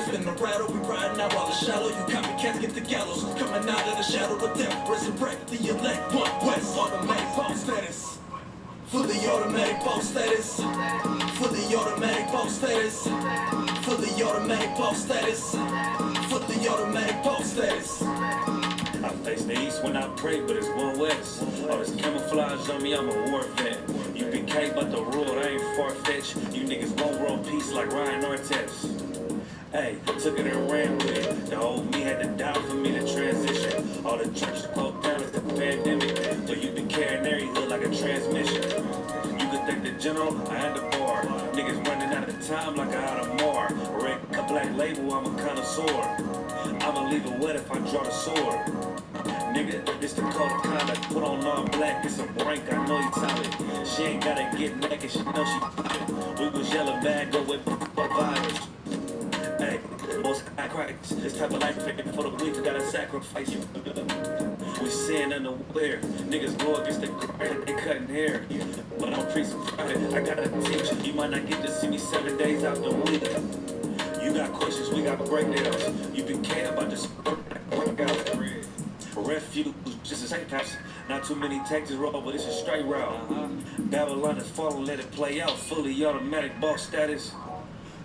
spin the rattle, we riding out while the shallow. You copycats get the gallows, coming out of the shadow of death. Resurrect the elect, one West, automatic boss status. Fully automatic boss status. Fully automatic boss status. Fully automatic boss status. Fully automatic boss status. I face the east when I pray, but it's one west. All this camouflage on me, I'm a war vet. You BK about the rule, I ain't far-fetched. You niggas won't world peace like Ryan Artest. Hey, took it and ran with it. The old me had to die for me to transition. All the church closed down at the pandemic. But you been carrying every hood like a transmission. You could thank the general, I had the bar. Niggas running out of time like I had a mar. Red cup, black label, I'm a connoisseur. I'ma leave it wet if I draw the sword. Nigga, this the code of conduct. Put on all black, it's a rank, I know you talent. She ain't gotta get naked, she know she. We was yelling bad, go with virus. Hey, most high Christ. This type of life for the weak, you gotta sacrifice you. We sin unaware. Niggas go against the grain, they cutting hair. But I'm preaching Friday, I gotta teach you. You might not get to see me 7 days out the week. You got questions, we got breakdowns. You been care about this workout. Refuge, just a second pass. Not too many Texas roll, but it's a straight route. Babylon is falling, let it play out. Fully automatic boss status.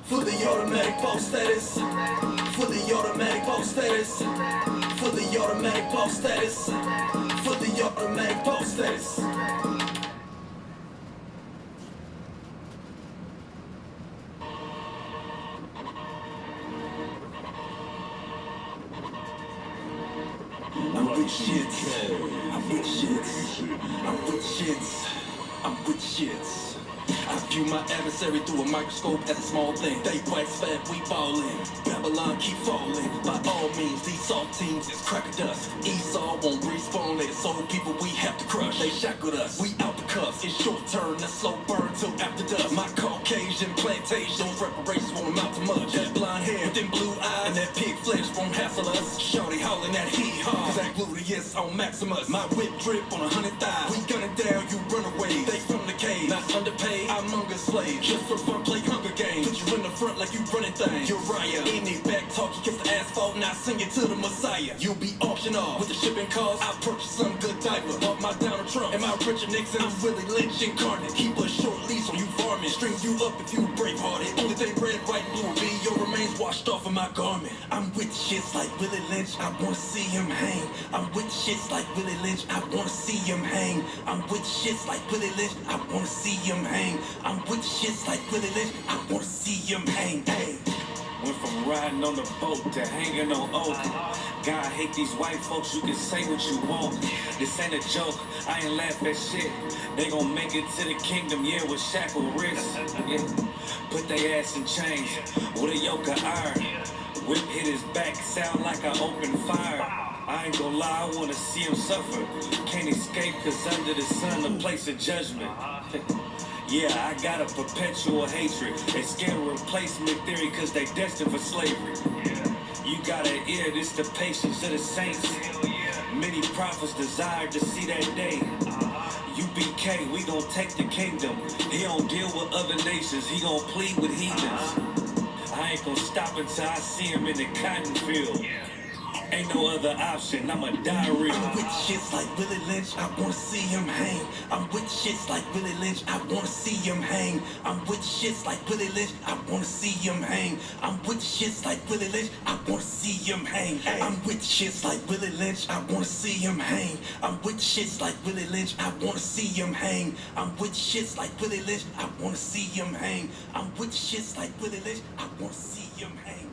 Fully automatic boss status. Fully automatic boss status. Fully automatic boss status. Fully automatic boss status. I'm with shits. I'm with shits. I'm with shits. I'm with shits. I view my adversary through a microscope as a small thing. They wax fat, we ballin'. Babylon keep falling. By all means, these salt teams is crack of dust. Esau won't respawn, they soul people we have to crush. They shackled us, we out the cuffs. It's short turn, that slow burn till after dusk. My Caucasian plantation reparations won't amount to much. That blonde hair, with them blue eyes, and that pig flesh won't hassle us. Shawty hollering that hee-haw, cause that gluteus on Maximus. My whip drip on 100 thighs. We gunning down, you run away. They from the cave, not underpaid. I'm Hunger slave, just for fun, play Hunger Games. Put you in the front like you running things. Uriah, any back talk, you kiss the asphalt, now sing it to the Messiah. You'll be auctioned off with the shipping cost. I'll purchase some good diaper. Bought my Donald Trump and my Richard Nixon. I'm Willie Lynch incarnate. Keep a short leash on you varmint. String you up if you bravehearted. Only thing red, white, blue will be your remains washed off of my garment. I'm with shits like Willie Lynch, I wanna see him hang. I'm with shits like Willie Lynch, I wanna see him hang. I'm with shits like Willie Lynch, I wanna see him hang. I'm with shits like Willie Lynch, I wanna see him hang. Hey. Went from riding on the boat to hanging on oak. God hate these white folks, you can say what you want. This ain't a joke, I ain't laugh at shit. They gon' make it to the kingdom, yeah, with shackled wrists. Yeah. Put they ass in chains with a yoke of iron. Whip hit his back, sound like I opened fire. I ain't gon' lie, I wanna see him suffer. Can't escape cause under the sun, a place of judgment. Yeah, I got a perpetual hatred. They scared of replacement theory cause they destined for slavery. You got an ear, this the patience of the saints. Many prophets desired to see that day. UBK, we gon' take the kingdom. He don't deal with other nations, he gon' plead with heathens. I ain't gon' stop until I see him in the cotton field. Ain't no other option, I'm a diarrhea. I'm with shits like Willie Lynch, I wanna see him hang. I'm with shits like Willie Lynch, I wanna see him hang. I'm with shits like Willie Lynch, I wanna see him hang. I'm with shits like Willie Lynch, I wanna see him hang. I'm with shits like Willie Lynch, I wanna see him hang. I'm with shits like Willie Lynch, I wanna see him hang. I'm with shits like Willie Lynch, I wanna see him hang. I'm with shits like Willie Lynch, I wanna see him hang.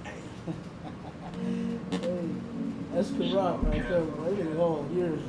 That's good rock right there. They did it all years.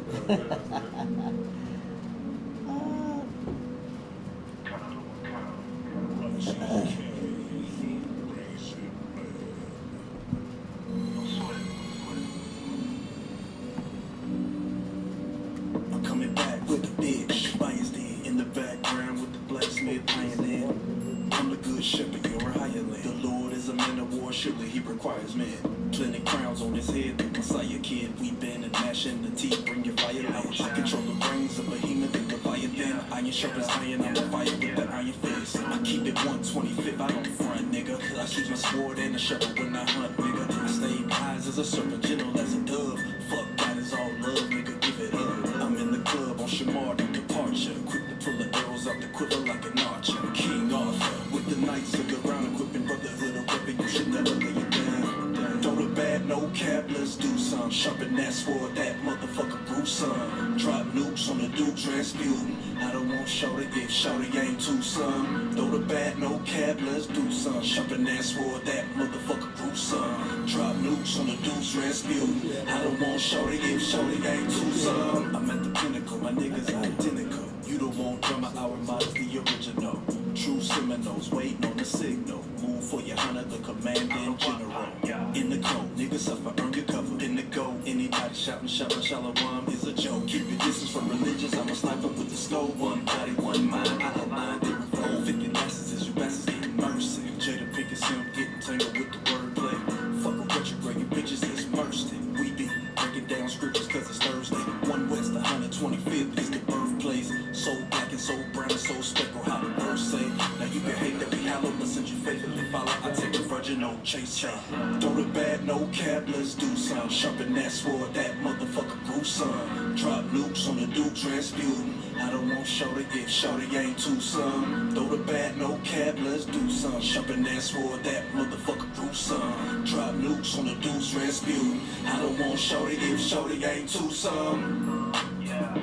I'm coming back with the bitch. Biased in the background with the blacksmith playing in. I'm the good shepherd, you're a hireling. The Lord is a man of war, surely he requires men. Plenty crowns on his head, the Messiah kid. We bend and mash in the teeth, bring your fire edge. I control the brains of behemoth and Leviathan. Iron sharpens iron, I'm on fire with the iron fist. I keep it 125, I don't front, nigga. I keep my sword and a shovel when I hunt, nigga. I stay wise as a serpent, gentle as a dove. Fuck God is all love, nigga, give it up. I'm in the club on Shamar, the departure. Quick to pull the arrows out the quiver like an archer. King Arthur, with the knights of the round, equipping brotherhood of weapon, you should never lay it down. Throw the bad, no cap, let's do some. Sharpen that sword, that motherfucker gruesome. Drop nukes on the Duke's Rasputin. I don't want Shorty if Shorty ain't too some. Throw the bad, no cap, let's do some. Sharpen that sword, that motherfucker gruesome. Drop nukes on the Duke's Rasputin. I don't want Shorty if Shorty ain't too some. I'm at the pinnacle, my niggas identical. You don't want drama, our models the original. True Seminoles waiting on the signal. Move for your honor, the commanding general. In the code, niggas suffer, earn your cover. In the go, anybody shouting, shalom is a joke. Keep your distance from religions, I'm a sniper with the scope. One body, one mind, I align different roll. 50 glasses is you bastards getting mercy. Jada Pinkett Sim getting tangled with the wordplay. Fuck a retrograde, you bitches is mercy. We be breaking down scriptures cause it's Thursday. One West, the 125th is the birthplace. So black and so brown and so speckled, how the verse say. Now you can hate that we hallow, but since you faithfully follow, I take a virgin, no chase chain. Throw the bad, no cap, let's do some. Sharpen that sword, that motherfucker gruesome. Drop nukes on the Duke's Rasputin. I don't want Shorty if Shorty ain't too some. Throw the bad, no cap, let's do some. Sharpen that sword, that motherfucker gruesome. Drop nukes on the Duke's Rasputin. I don't want Shorty if Shorty ain't too some. Yeah.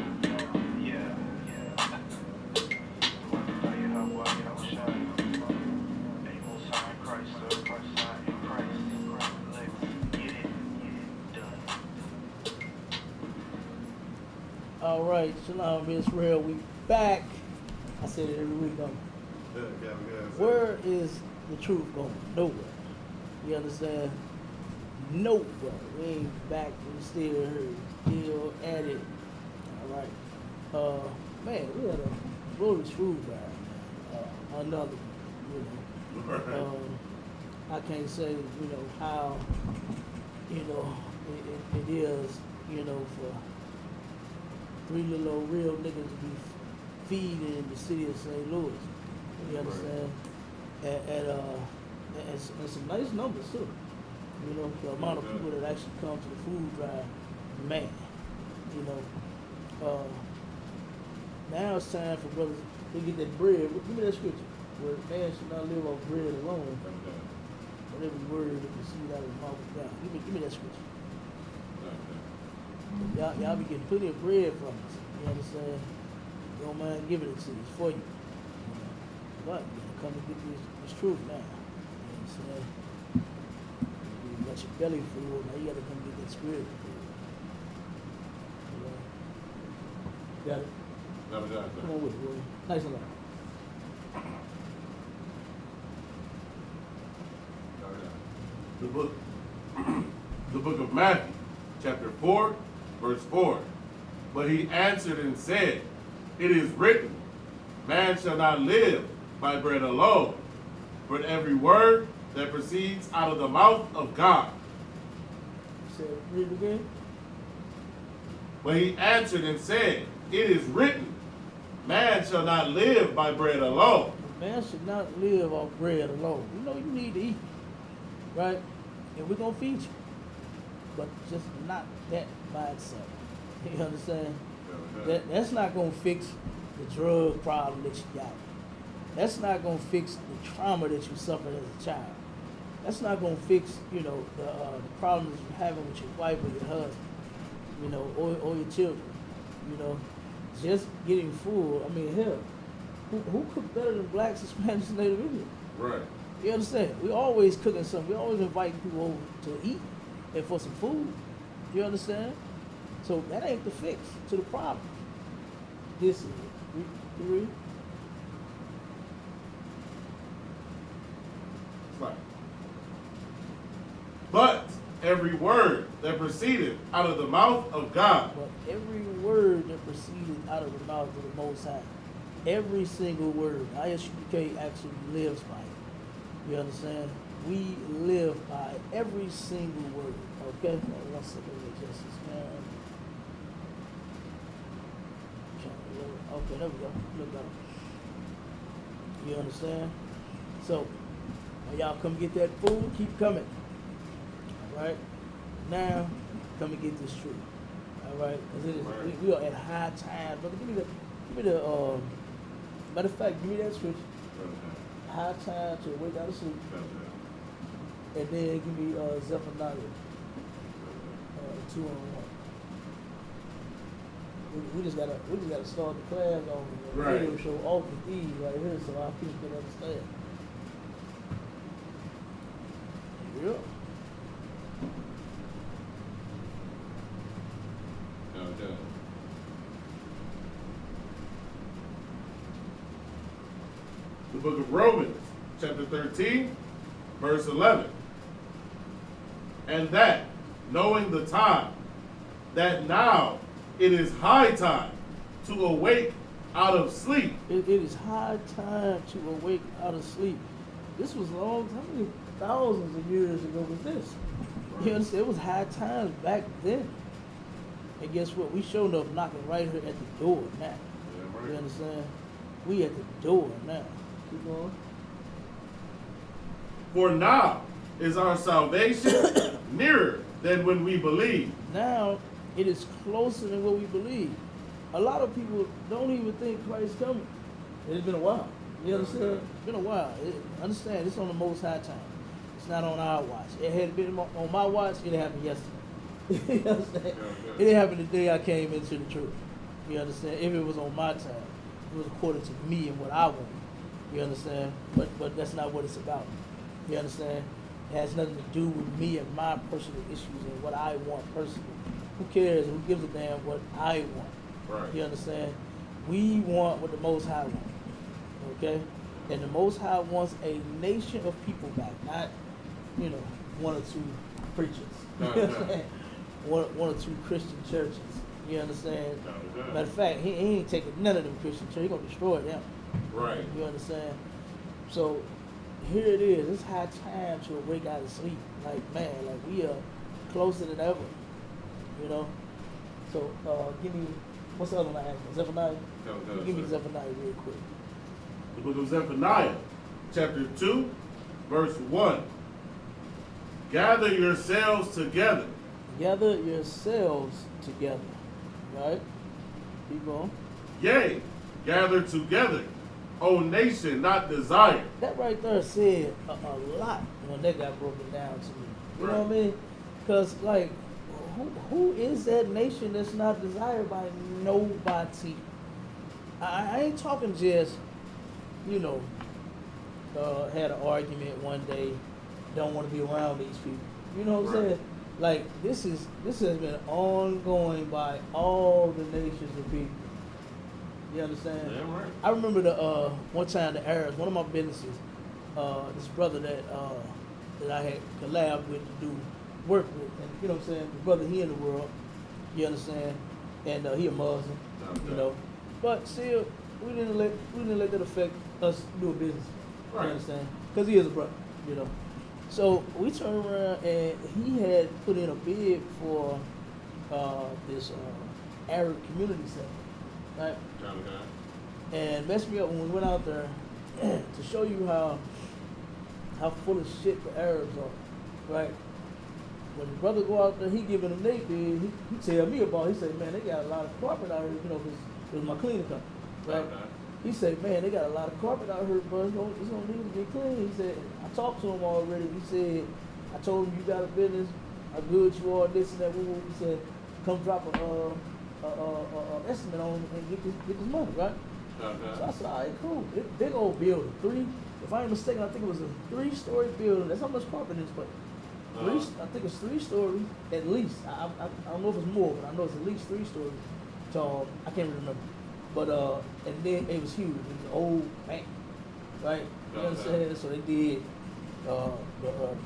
All right, Shalom Israel, we back. I said it every week, don't I? Where is the truth going? Nowhere. You understand? Nowhere. We ain't back. We still at it. All right. Man, we had a glorious food ride. Another one, you know. I can't say, you know, how, you know, it is, you know, for three little old real niggas to be feeding in the city of St. Louis. You understand? And some nice numbers too. You know, the amount of people that actually come to the food drive, man. You know, now it's time for brothers to get that bread. Give me that scripture. Where man should not live off bread alone, but every word that proceeds out of the mouth of God. Give me that scripture. Y'all be getting plenty of bread from us. You understand? You don't mind giving it to you. It's for you. But you gotta come and get this truth now. You understand? You got your belly full, now you gotta come get that spirit full. You know? Got it? Come on with it, boy. Nice and loud. The book of Matthew, chapter 4, verse 4. But he answered and said, it is written, man shall not live by bread alone, but every word that proceeds out of the mouth of God. Read it again. But he answered and said, it is written, man shall not live by bread alone. Man should not live off bread alone. You know you need to eat, right? And we're going to feed you. But just not that by itself. You understand? That's not going to fix the drug problem that you got. That's not going to fix the trauma that you suffered as a child. That's not going to fix, you know, the problems you're having with your wife or your husband, you know, or your children. You know, just getting full. I mean, hell, who cook better than blacks, Hispanics, and Native Indians? Right. You understand? We always cooking something. We always inviting people over to eat and for some food. You understand? So that ain't the fix to the problem. This is it. You read? Right. But every word that proceeded out of the mouth of God. But every word that proceeded out of the mouth of the Most High, every single word, ISUPK actually lives by it. You understand? we live by every single word. Okay? Hold on one second, let me adjust this down. Okay, there we go. Look up. You understand? So, when y'all come get that food, keep coming. Alright? Now, come and get this truth. Alright? Because we are at high time. Brother, give me the, matter of fact, give me that scripture. High time to wake out of sleep. And then give me Zephaniah 2 on 1. We just gotta start the class on the radio show off with Eve right here so our people can understand. Yeah. Okay. The book of Romans, chapter 13, verse 11. And that, knowing the time, that now it is high time to awake out of sleep. It is high time to awake out of sleep. This was long, how many thousands of years ago was this? You understand? It was high times back then. And guess what? We showed up knocking right here at the door now. Yeah, right. You understand? We at the door now. Keep going. For now is our salvation nearer than when we believed. Now it is closer than what we believe. A lot of people don't even think Christ's coming. It's been a while. You understand? It's been a while. Understand, it's on the Most High time. It's not on our watch. It had been on my watch, it happened yesterday. You understand? It didn't happen the day I came into the truth. You understand? If it was on my time, it was according to me and what I wanted. You understand? But that's not what it's about. You understand? It has nothing to do with me and my personal issues and what I want personally. Who cares? Who gives a damn what I want? Right. You understand? We want what the Most High wants. Okay? And the Most High wants a nation of people back, not, one or two preachers. You understand? One or two Christian churches. You understand? Matter of fact, he ain't taking none of them Christian churches. He's going to destroy them. Right. You understand? So, here it is. It's high time to awake out of sleep. Like, man, we are closer than ever. You know? So, give me, what's the other one I asked? Zephaniah? Give me Zephaniah real quick. The book of Zephaniah, chapter 2, verse 1. Gather yourselves together. Gather yourselves together. Right? Keep going. Yea, gather together, O nation not desired. That right there said a lot when that got broken down to me. You know what I mean? Because, who is that nation that's not desired by nobody? I ain't talking just, had an argument one day, don't want to be around these people. You know what I'm saying? Like, this has been ongoing by all the nations of people. You understand? Yeah, right. I remember one time the Arabs, one of my businesses, this brother that I had collabed with to do work with, and you know what I'm saying, the brother he in the world, you understand, and he a Muslim, but still we didn't let that affect us do a business. Right. You understand? Because he is a brother, So we turned around and he had put in a bid for this Arab community center, right? And messed me up when we went out there to show you how full of shit the Arabs are, right? When the brother go out there, he giving them they bid, he tell me about it. He said, man, they got a lot of carpet out here, because it was my cleaning company, right? He said, man, they got a lot of carpet out here, but it's gonna need to get clean. He said, I talked to him already. He said, I told him you got a business, how good you are, this and that. He said, come drop a estimate on and get this money, right? So I said, all right, cool. Big old building, if I ain't mistaken, I think it was a 3-story building. That's how much carpet in this place. I think it's 3 stories at least. I don't know if it's more, but I know it's at least 3 stories tall. I can't remember. But and then it was huge. It was an old bank, right? You know what I'm saying? So they did the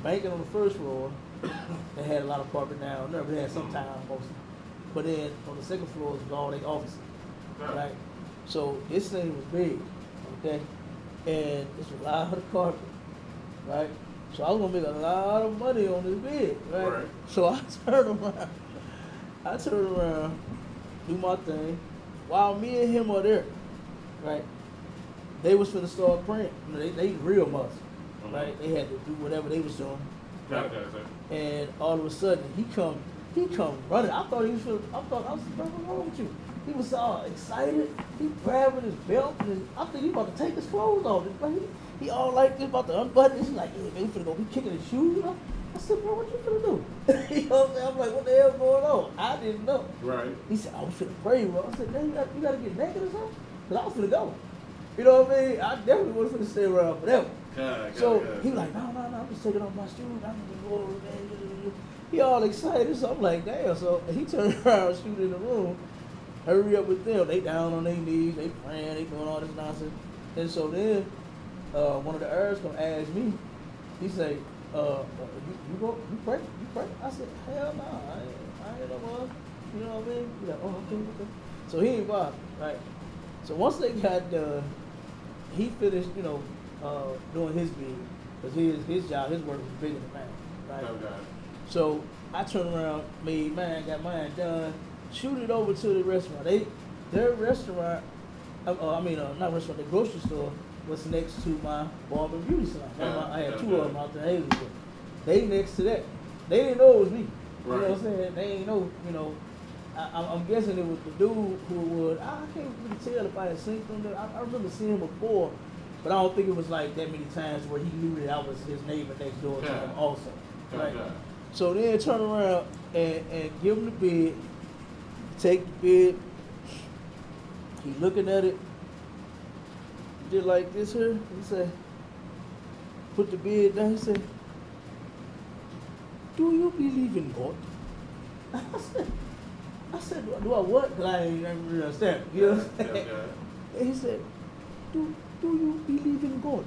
banking on the first floor. They had a lot of carpet down there, but they had some time mostly. But then on the second floor was all their offices, right? So this thing was big, okay? And this was a lot of carpet, right? So I was gonna make a lot of money on this bid, right? Right. So I turned around, do my thing, while me and him are there, right? They was finna start praying. You know, they real Muslims, right? They had to do whatever they was doing. Got it, sir. And all of a sudden he come running. I thought he was what's wrong with you? He was all excited. He grabbing his belt and I think he about to take his clothes off. He all like this about to unbutton. He's like, yeah, man, we finna go be kicking his shoes. You know? I said, bro, what you finna do? You know what I'm saying? I'm like, what the hell's going on? I didn't know. Right. He said, oh, we finna pray, bro. I said, man, you gotta get naked or something? Cause I was finna go. You know what I mean? I definitely wasn't finna stay around forever. So he like, no, I'm just taking off my shoes. I'm just going over there. He all excited, so I'm like, damn. So he turned around, shoot in the room, hurry up with them. They down on their knees, they praying, they doing all this nonsense. And so then one of the Arabs come ask me, he say, you pray? I said, hell no, I ain't no one. You know what I mean? He like, oh, okay. So he ain't bothered, right? So once they got done, he finished, doing his bid, because his job, his work was bigger than mine, right? Okay. So I turned around, made mine, got mine done, shoot it over to the restaurant. Their restaurant, not restaurant, the grocery store was next to my barber and beauty salon. I had two of them out there in Hazelwood. They next to that. They didn't know it was me. Right. You know what I'm saying? They ain't know, I'm guessing it was the dude who would, I can't really tell if I had seen him there. I remember seeing him before, but I don't think it was like that many times where he knew that I was his neighbor next door to him also. Right? So then turn around and give him the bid, take the bid, he looking at it, did like this here, he said, put the bid down, he said, do you believe in God? I said, do I what? Because I ain't really understand. You know what I'm saying? And he said, do you believe in God?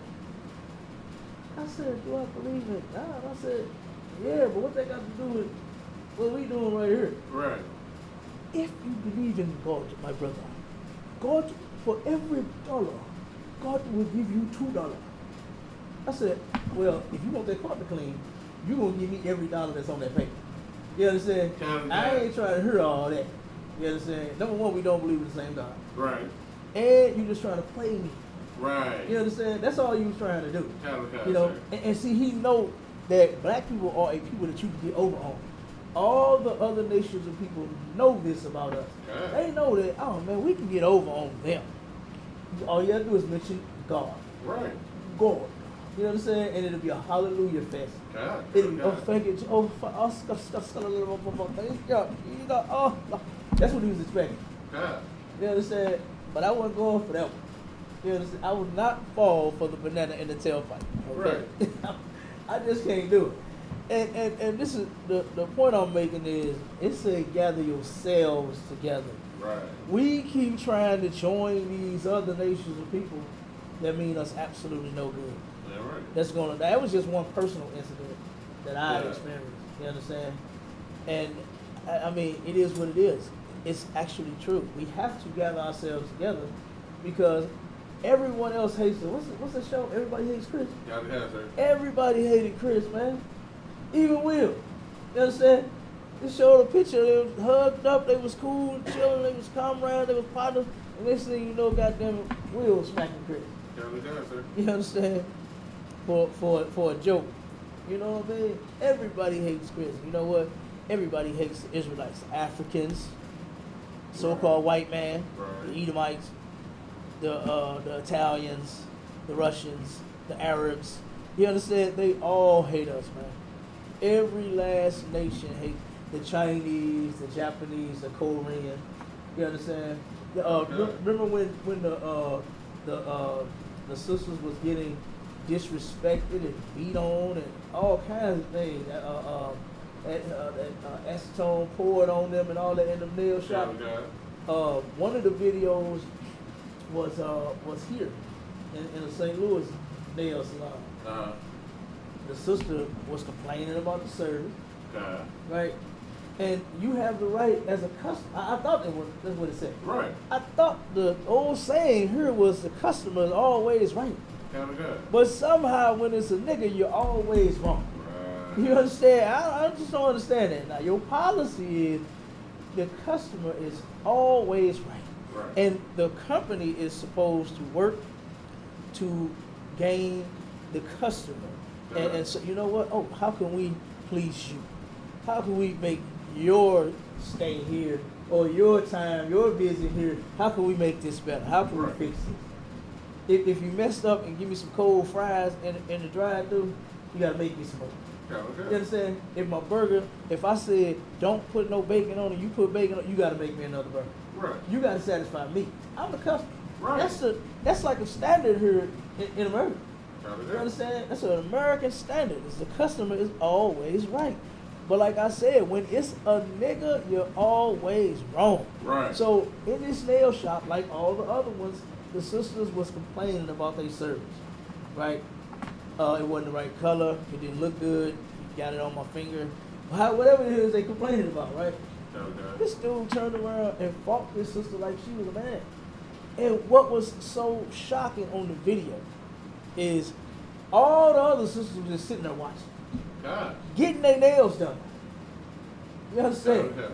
I said, do I believe in God? I said, yeah, but what they got to do with what we doing right here? Right. If you believe in God, my brother, God, for every $1, God will give you $2. I said, well, if you want that carpet clean, you're going to give me every $1 that's on that paper. You understand? I ain't trying to hear all that. You understand? Number one, we don't believe in the same God. Right. And you just trying to play me. Right. You understand? That's all you was trying to do. Okay, you know, and see, he know that black people are a people that you can get over on. All the other nations of people know this about us. Yeah. They know that, oh man, we can get over on them. All you have to do is mention God. Right. God. You know what I'm saying? And it'll be a hallelujah fest. God. It'll be, oh, thank you. Oh, oh, that's what he was expecting. God. You understand? But I wasn't going for that one. You understand? I would not fall for the banana in the tailpipe. Okay? Right. I just can't do it. And this is the point I'm making is it said gather yourselves together. Right. We keep trying to join these other nations of people that mean us absolutely no good. Yeah, right. That was just one personal incident that I experienced. You understand? And I mean, it is what it is. It's actually true. We have to gather ourselves together because everyone else hates it. What's the show? Everybody hates Chris. Yeah, it has, sir. Everybody hated Chris, man. Even Will. You understand? They showed a picture. They was hugged up. They was cool, chilling. They was comrades. They was partners. And next thing you know, goddamn it, Will was smacking Chris. Yeah, it does, sir. You understand? For a joke. You know what I mean? Everybody hates Chris. You know what? Everybody hates the Israelites, the Africans, so-called white man, the Edomites, the Italians, the Russians, the Arabs. You understand? They all hate us, man. Every last nation hates the Chinese, the Japanese, the Korean. You understand? Remember when the sisters was getting disrespected and beat on and all kinds of things. Acetone poured on them and all that in the nail shop. One of the videos was here in the St. Louis nail salon. The sister was complaining about the service, right? And you have the right as a customer. I thought that's what it said. Right. I thought the old saying here was the customer is always right. Kind of good. But somehow when it's a nigga, you're always wrong. Right. You understand? I just don't understand that. Now, your policy is the customer is always right. Right. And the company is supposed to work to gain the customer. And so, you know what? Oh, how can we please you? How can we make your stay here or your time, your visit here, how can we make this better? How can Right. we fix it? If you messed up and give me some cold fries in the drive-thru, you gotta make me some more. Okay. You understand? If my burger, if I said don't put no bacon on it, you put bacon on it, you gotta make me another burger. Right. You gotta satisfy me. I'm the customer. Right. That's like a standard here in America. Kind of You good. understand? That's an American standard. Is the customer is always right. But like I said, when it's a nigga, you're always wrong. Right. So in this nail shop, like all the other ones, the sisters was complaining about their service, right? It wasn't the right color. It didn't look good. Got it on my finger. Whatever it is they complaining about, right? Okay. This dude turned around and fought this sister like she was a man. And what was so shocking on the video is all the other sisters were just sitting there watching, God. getting their nails done. You understand? Okay.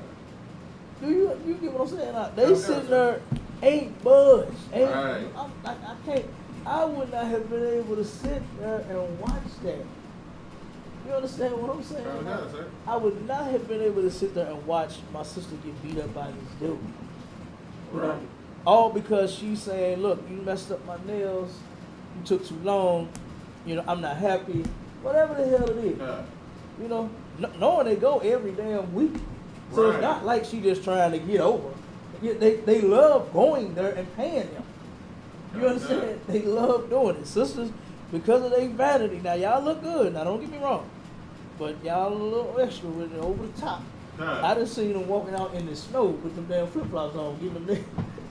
Do you get what I'm saying? They Okay. sitting there, ain't budged. Right. I can't. I would not have been able to sit there and watch that. You understand what I'm saying? Okay, sir. I would not have been able to sit there and watch my sister get beat up by this dude. You know? Right. All because she's saying, look, you messed up my nails, you took too long, you know, I'm not happy, whatever the hell it is. Yeah. You know, knowing they go every damn week. So Right. it's not like she just trying to get over. They love going there and paying them. You Okay. understand? They love doing it. Sisters, because of their vanity. Now, y'all look good. Now, don't get me wrong. But y'all a little extra with it over the top. Okay. I done seen them walking out in the snow with them damn flip-flops on, getting them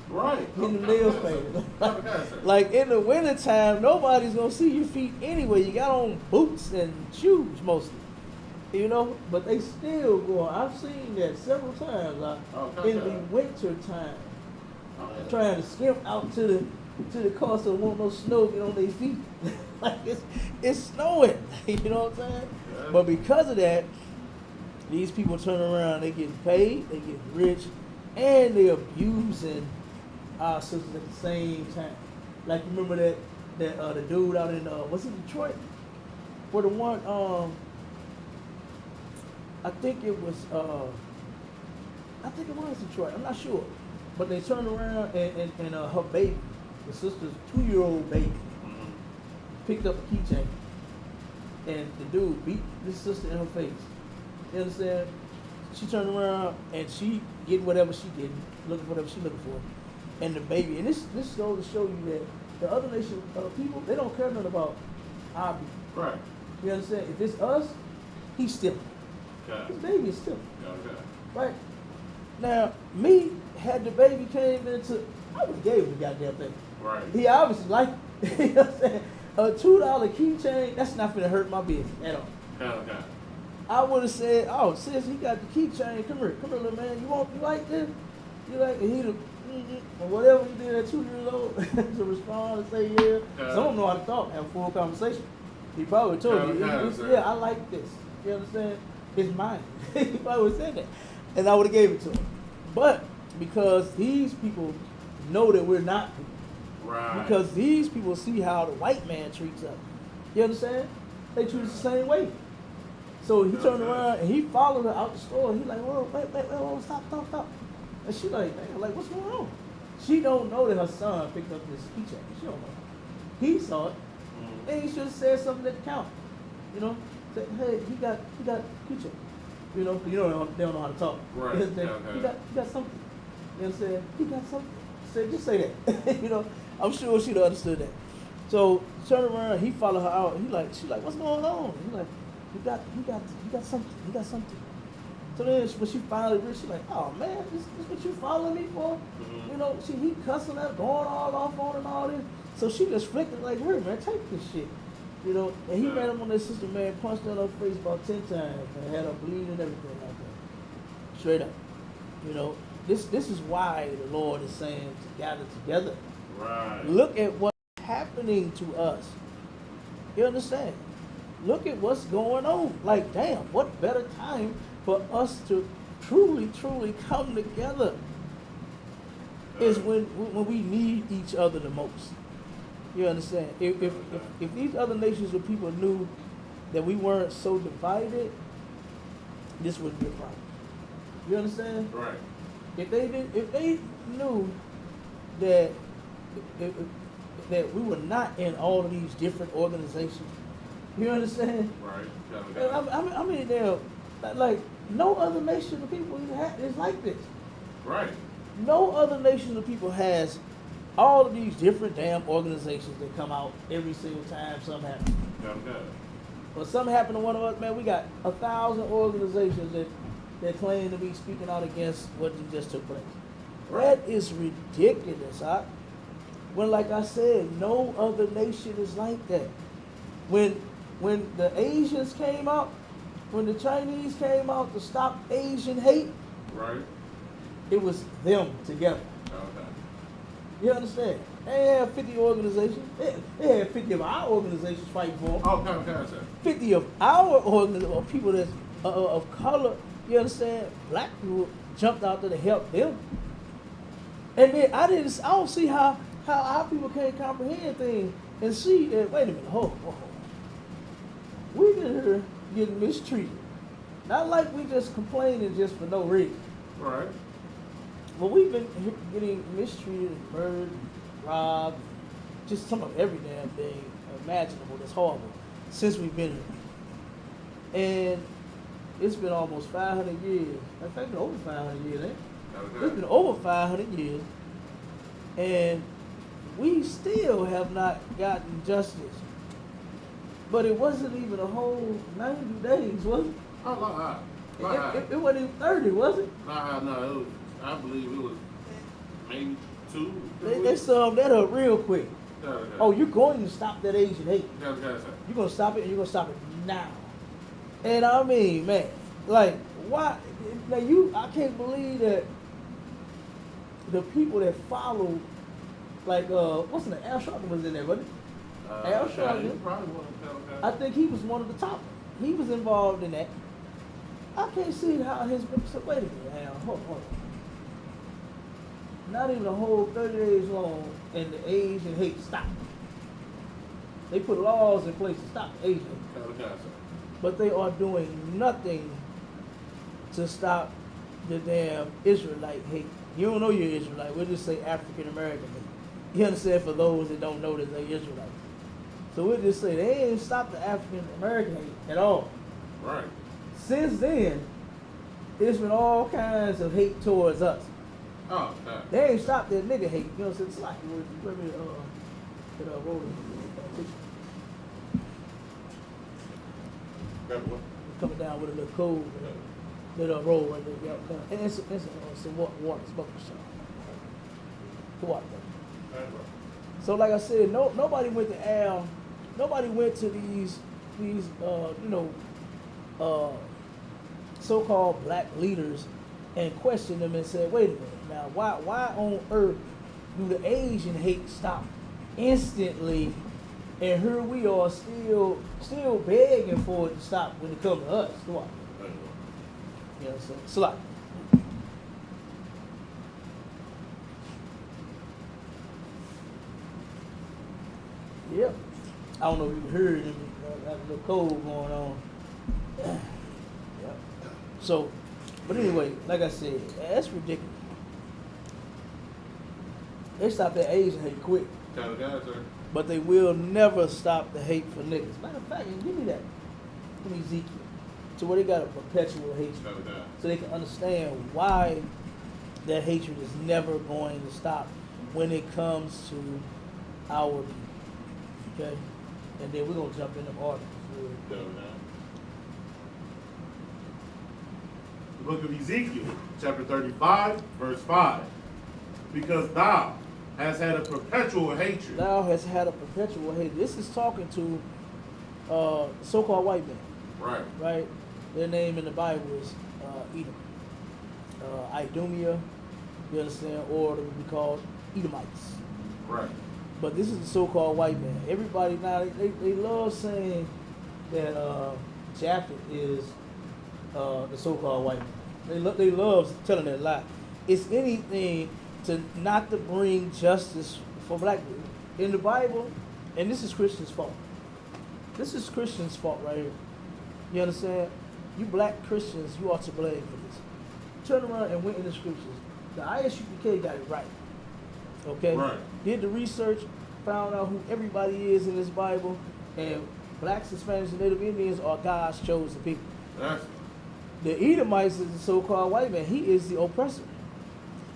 Right. getting them nails painted. Okay, sir. Like, in the wintertime, nobody's going to see your feet anyway. You got on boots and shoes mostly. You know, but they still go. I've seen that several times Okay. in the winter time, Okay. trying to skimp out to the car so won't no snow get on their feet. Like it's snowing. You know what I'm saying? Yeah. But because of that, these people turn around. They get paid. They get rich, and they abusing our sisters at the same time. Like you remember that the dude out in what's it, Detroit? Where the one I think it was Detroit. I'm not sure, but they turned around and her baby, the sister's 2-year-old baby, Mhm. picked up a keychain, and the dude beat this sister in her face. You understand? She turned around and she get whatever she getting, looking for whatever she looking for, and the baby. And this goes to show you that the other nation people, they don't care nothing about our people. Right. You understand? If it's us, he's stealing. Okay. His baby is stealing. Okay. Right? Now, me, had the baby came into, I would have gave him the goddamn thing. Right. He obviously liked it. You know what I'm saying? A $2 keychain, that's not gonna hurt my business at all. Okay. I would have said, oh, sis, he got the keychain. Come here, little man. You like this? You like it? He'd have, or whatever he did at 2 years old to respond and say, yeah. Some of them know how to talk, have a full conversation. He probably told you, yeah, I like this. You understand? It's mine. He probably would have said that. And I would have gave it to him. But because these people know that we're not people. Right. Because these people see how the white man treats us. You understand? They treat us the same way. So he turned around and he followed her out the store. He like, whoa, wait, stop. And she like, man, like, what's going on? She don't know that her son picked up this keychain. She don't know. He saw it, and he should have said something at the counter. You know, say, hey, he got keychain. You know, they don't know how to talk. Right. You know, say, Okay. he got something. You know what I'm saying? He got something. Say, just say that. You know, I'm sure she'd have understood that. So turn around, he followed her out. She's like, what's going on? He like, he got something. So then when she finally reached, she's like, oh man, this what you following me for? Mhm. You know, he cussing her, going all off on and all this. So she just flicked it like, her, man, take this shit. You know, and he Yeah. ran up on that sister, man, punched her in her face about 10 times and had her bleeding and everything like that. Straight up. You know, this is why the Lord is saying to gather together. Right. Look at what happening to us. You understand? Look at what's going on. Like, damn, what better time for us to truly, truly come together is when we need each other the most. You understand? If these other nations of people knew that we weren't so divided, this wouldn't be a problem. You understand? Right. If they knew that that we were not in all of these different organizations, you understand? Right. I mean, they're like no other nation of people is like this. Right. No other nation of people has all of these different damn organizations that come out every single time something happens. Or something happened to one of us, man, we got 1,000 organizations that claim to be speaking out against what just took place. Right. That is ridiculous, huh? When, like I said, no other nation is like that. When the Asians came out, when the Chinese came out to stop Asian hate, Right. it was them together. Okay. You understand? They had 50 organizations. They had 50 of our organizations fighting for them. Oh, okay, sir. 50 of our organizations, people that's of color, you understand? Black people jumped out there to help them. And then I don't see how people can't comprehend things and see that, wait a minute, hold. We've been here getting mistreated. Not like we just complaining just for no reason. Right. But we've been getting mistreated, murdered, robbed, just some of every damn thing imaginable that's horrible since we've been here. And it's been almost 500 years. In fact, it's been over 500 years, ain't it? Okay. It's been over 500 years. And we still have not gotten justice. But it wasn't even a whole 90 days, was it? Oh, It wasn't even 30, was it? no, it was, I believe it was maybe 2. They summed that up real quick. Okay. Oh, you're going to stop that Asian hate. Okay, sir. You're going to stop it, and you're going to stop it now. And I mean, man, like, why? Like, I can't believe that the people that follow, like, what's the name? Al Sharpton was in there, wasn't he? Al Sharpton. Yeah, he probably was. Okay. I think he was one of the top. He was involved in that. I can't see how his so wait a minute, Al, hold on. Not even a whole 30 days long, and the Asian hate stopped. They put laws in place to stop the Asian hate. Okay, sir. But they are doing nothing to stop the damn Israelite hate. You don't know you're Israelite. We'll just say African American hate. You understand? For those that don't know that they're Israelites. So we'll just say they ain't stopped the African American hate at all. Right. Since then, there's been all kinds of hate towards us. Oh, okay. They ain't stopped that nigga hate. You know what I'm saying? It's like, let me, roll it. Grab one. Coming down with a little cold, little roll right there. Yeah, and it's some water, smoking shot. Water. So like I said, nobody went to Al. Nobody went to these so-called black leaders and questioned them and said, wait a minute, now why on earth do the Asian hate stop instantly, and here we are still begging for it to stop when it comes to us? You know what I'm saying? Slap. Yep. I don't know if you heard him. That little cold going on. Yep. So, but anyway, like I said, that's ridiculous. They stopped that Asian hate quick. Tell the guys, sir. But they will never stop the hate for niggas. Matter of fact, give me that. Give me Ezekiel. So where they got a perpetual hatred. Tell the guys. So they can understand why that hatred is never going to stop when it comes to our people. Okay? And then we're going to jump in the articles. Tell the guys. The book of Ezekiel, chapter 35, verse 5. Because thou hast had a perpetual hatred. Thou hast had a perpetual hatred. This is talking to so-called white men. Right. Right? Their name in the Bible is Edom. Idumea, you understand? Or they would be called Edomites. Right. But this is the so-called white man. Everybody now, they love saying that Japheth is the so-called white man. They love telling that lie. It's anything to not to bring justice for black people. In the Bible, and this is Christians' fault. This is Christians' fault right here. You understand? You black Christians, you ought to blame for this. Turn around and went in the scriptures. The ISUPK got it right. Okay? Right. Did the research, found out who everybody is in this Bible, and blacks, Hispanics, and Native Indians are God's chosen people. That's The Edomites is the so-called white man. He is the oppressor.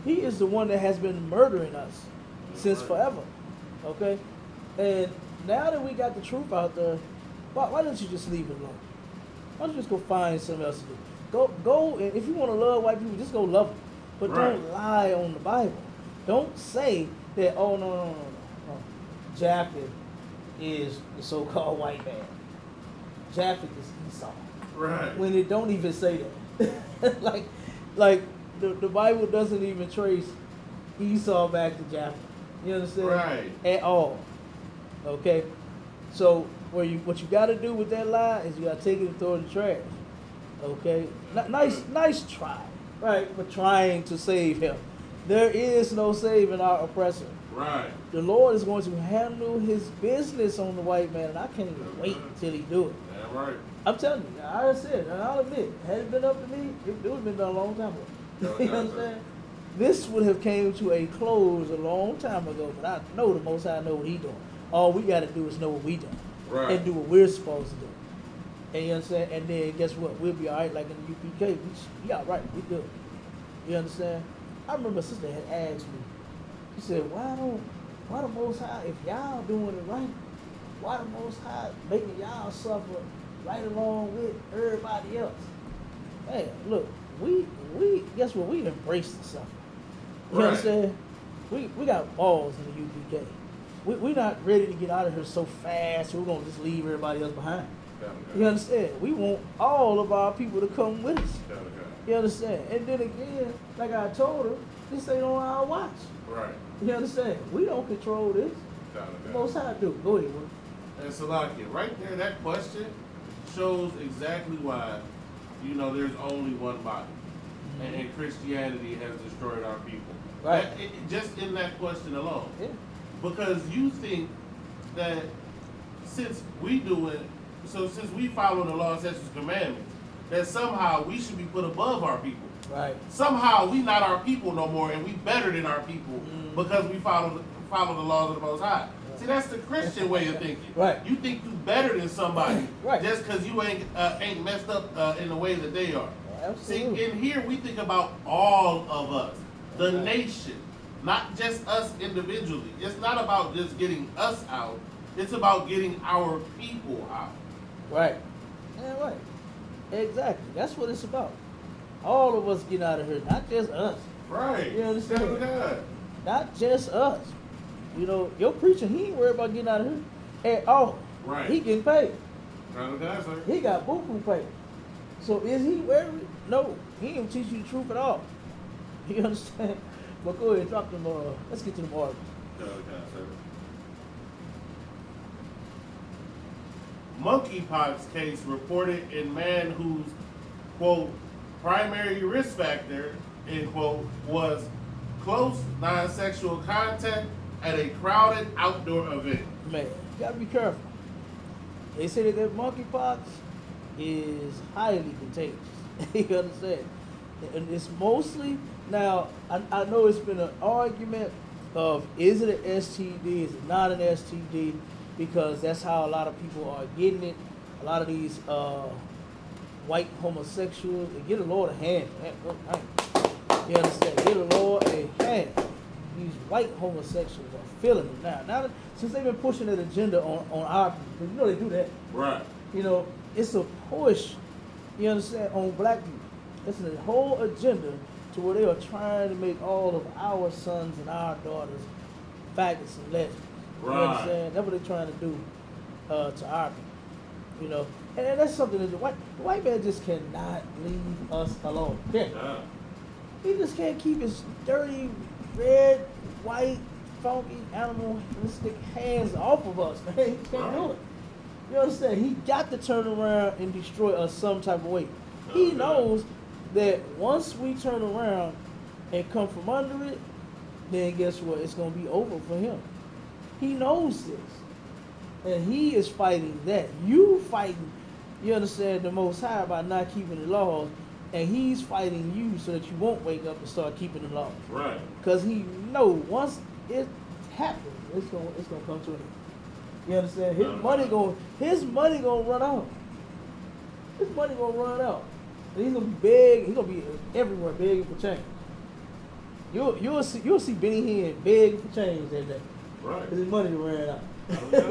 He is the one that has been murdering us since forever. Okay? And now that we got the truth out there, why don't you just leave it alone? Why don't you just go find something else to do? Go, and if you want to love white people, just go love them. But don't lie on the Bible. Don't say that, oh, no. Japheth is the so-called white man. Japheth is Esau. right. When it don't even say that. like the Bible doesn't even trace Esau back to Japheth. You understand? Right. At all. Okay? So what you got to do with that lie is you got to take it and throw it in the trash. Okay? Nice try. Right? But trying to save him. There is no saving our oppressor. Right. The Lord is going to handle his business on the white man, and I can't even wait till he do it. Damn right. I'm telling you, I said, and I'll admit, had it been up to me, it would have been done a long time ago. You understand? This would have came to a close a long time ago, but I know the Most High know what he doing. All we got to do is know what we doing. Right. And do what we're supposed to do. And you understand? And then guess what? We'll be all right like in the UPK. We all right. We good. You understand? I remember a sister had asked me, she said, why the Most High, if y'all doing it right, why the Most High making y'all suffer right along with everybody else? Hey, look, we guess what? We embrace the suffering. You Right. understand? We got balls in the UPK. We're not ready to get out of here so fast, we're going to just leave everybody else behind. You understand? We want all of our people to come with us. You understand? And then again, like I told her, this ain't on our watch. Right. You understand? We don't control this. The Most High do. Go ahead, Will. And Salakia, right there, that question shows exactly why, there's only one body. And Christianity has destroyed our people. Right. Just in that question alone. Yeah. Because you think that since we follow the law and statutes and commandments, that somehow we should be put above our people. Right. Somehow we not our people no more, and we better than our people because we follow the laws of the Most High. See, that's the Christian way of thinking. Right. You think you better than somebody Right. just because you ain't messed up in the way that they are. Absolutely. See, in here we think about all of us, the nation, not just us individually. It's not about just getting us out. It's about getting our people out. Right. Yeah, right. Exactly. That's what it's about. All of us get out of here, not just us. Right. You understand? Thank God. Not just us. Your preacher, he ain't worried about getting out of here at all. Right. He getting paid. Thank God, sir. He got buku paid. So is he worried? No. He ain't teach you the truth at all. You understand? But go ahead, drop them. Let's get to the articles. Thank God, sir. Monkeypox case reported in man whose, quote, primary risk factor, end quote, was close non-sexual contact at a crowded outdoor event. Man, you gotta be careful. They say that monkeypox is highly contagious. You understand? And it's mostly, now, I know it's been an argument of is it an STD, is it not an STD, because that's how a lot of people are getting it. A lot of these white homosexuals, they get a Lord a hand. You understand? Get a Lord a hand. These white homosexuals are feeling it now. Now, since they've been pushing that agenda on our people, they do that. Right. It's a push, you understand, on black people. It's a whole agenda to where they are trying to make all of our sons and our daughters faggots and lesbians. Right. You understand? That's what they're trying to do to our people. And that's something that the white man just cannot leave us alone. Yeah. He just can't keep his dirty, red, white funky, animalistic hands off of us, man. He can't do it. You understand? He got to turn around and destroy us some type of way. He knows that once we turn around and come from under it, then guess what? It's going to be over for him. He knows this. And he is fighting that. You fighting, you understand, the Most High by not keeping the laws, and he's fighting you so that you won't wake up and start keeping the laws. Right. Because he know once it happens, it's gonna come to an end. You understand? His money gonna run out. His money gonna run out. And he's gonna be big. He's gonna be everywhere begging for change. You'll see Benny Hinn begging for change that day. Right. Because his money ran out.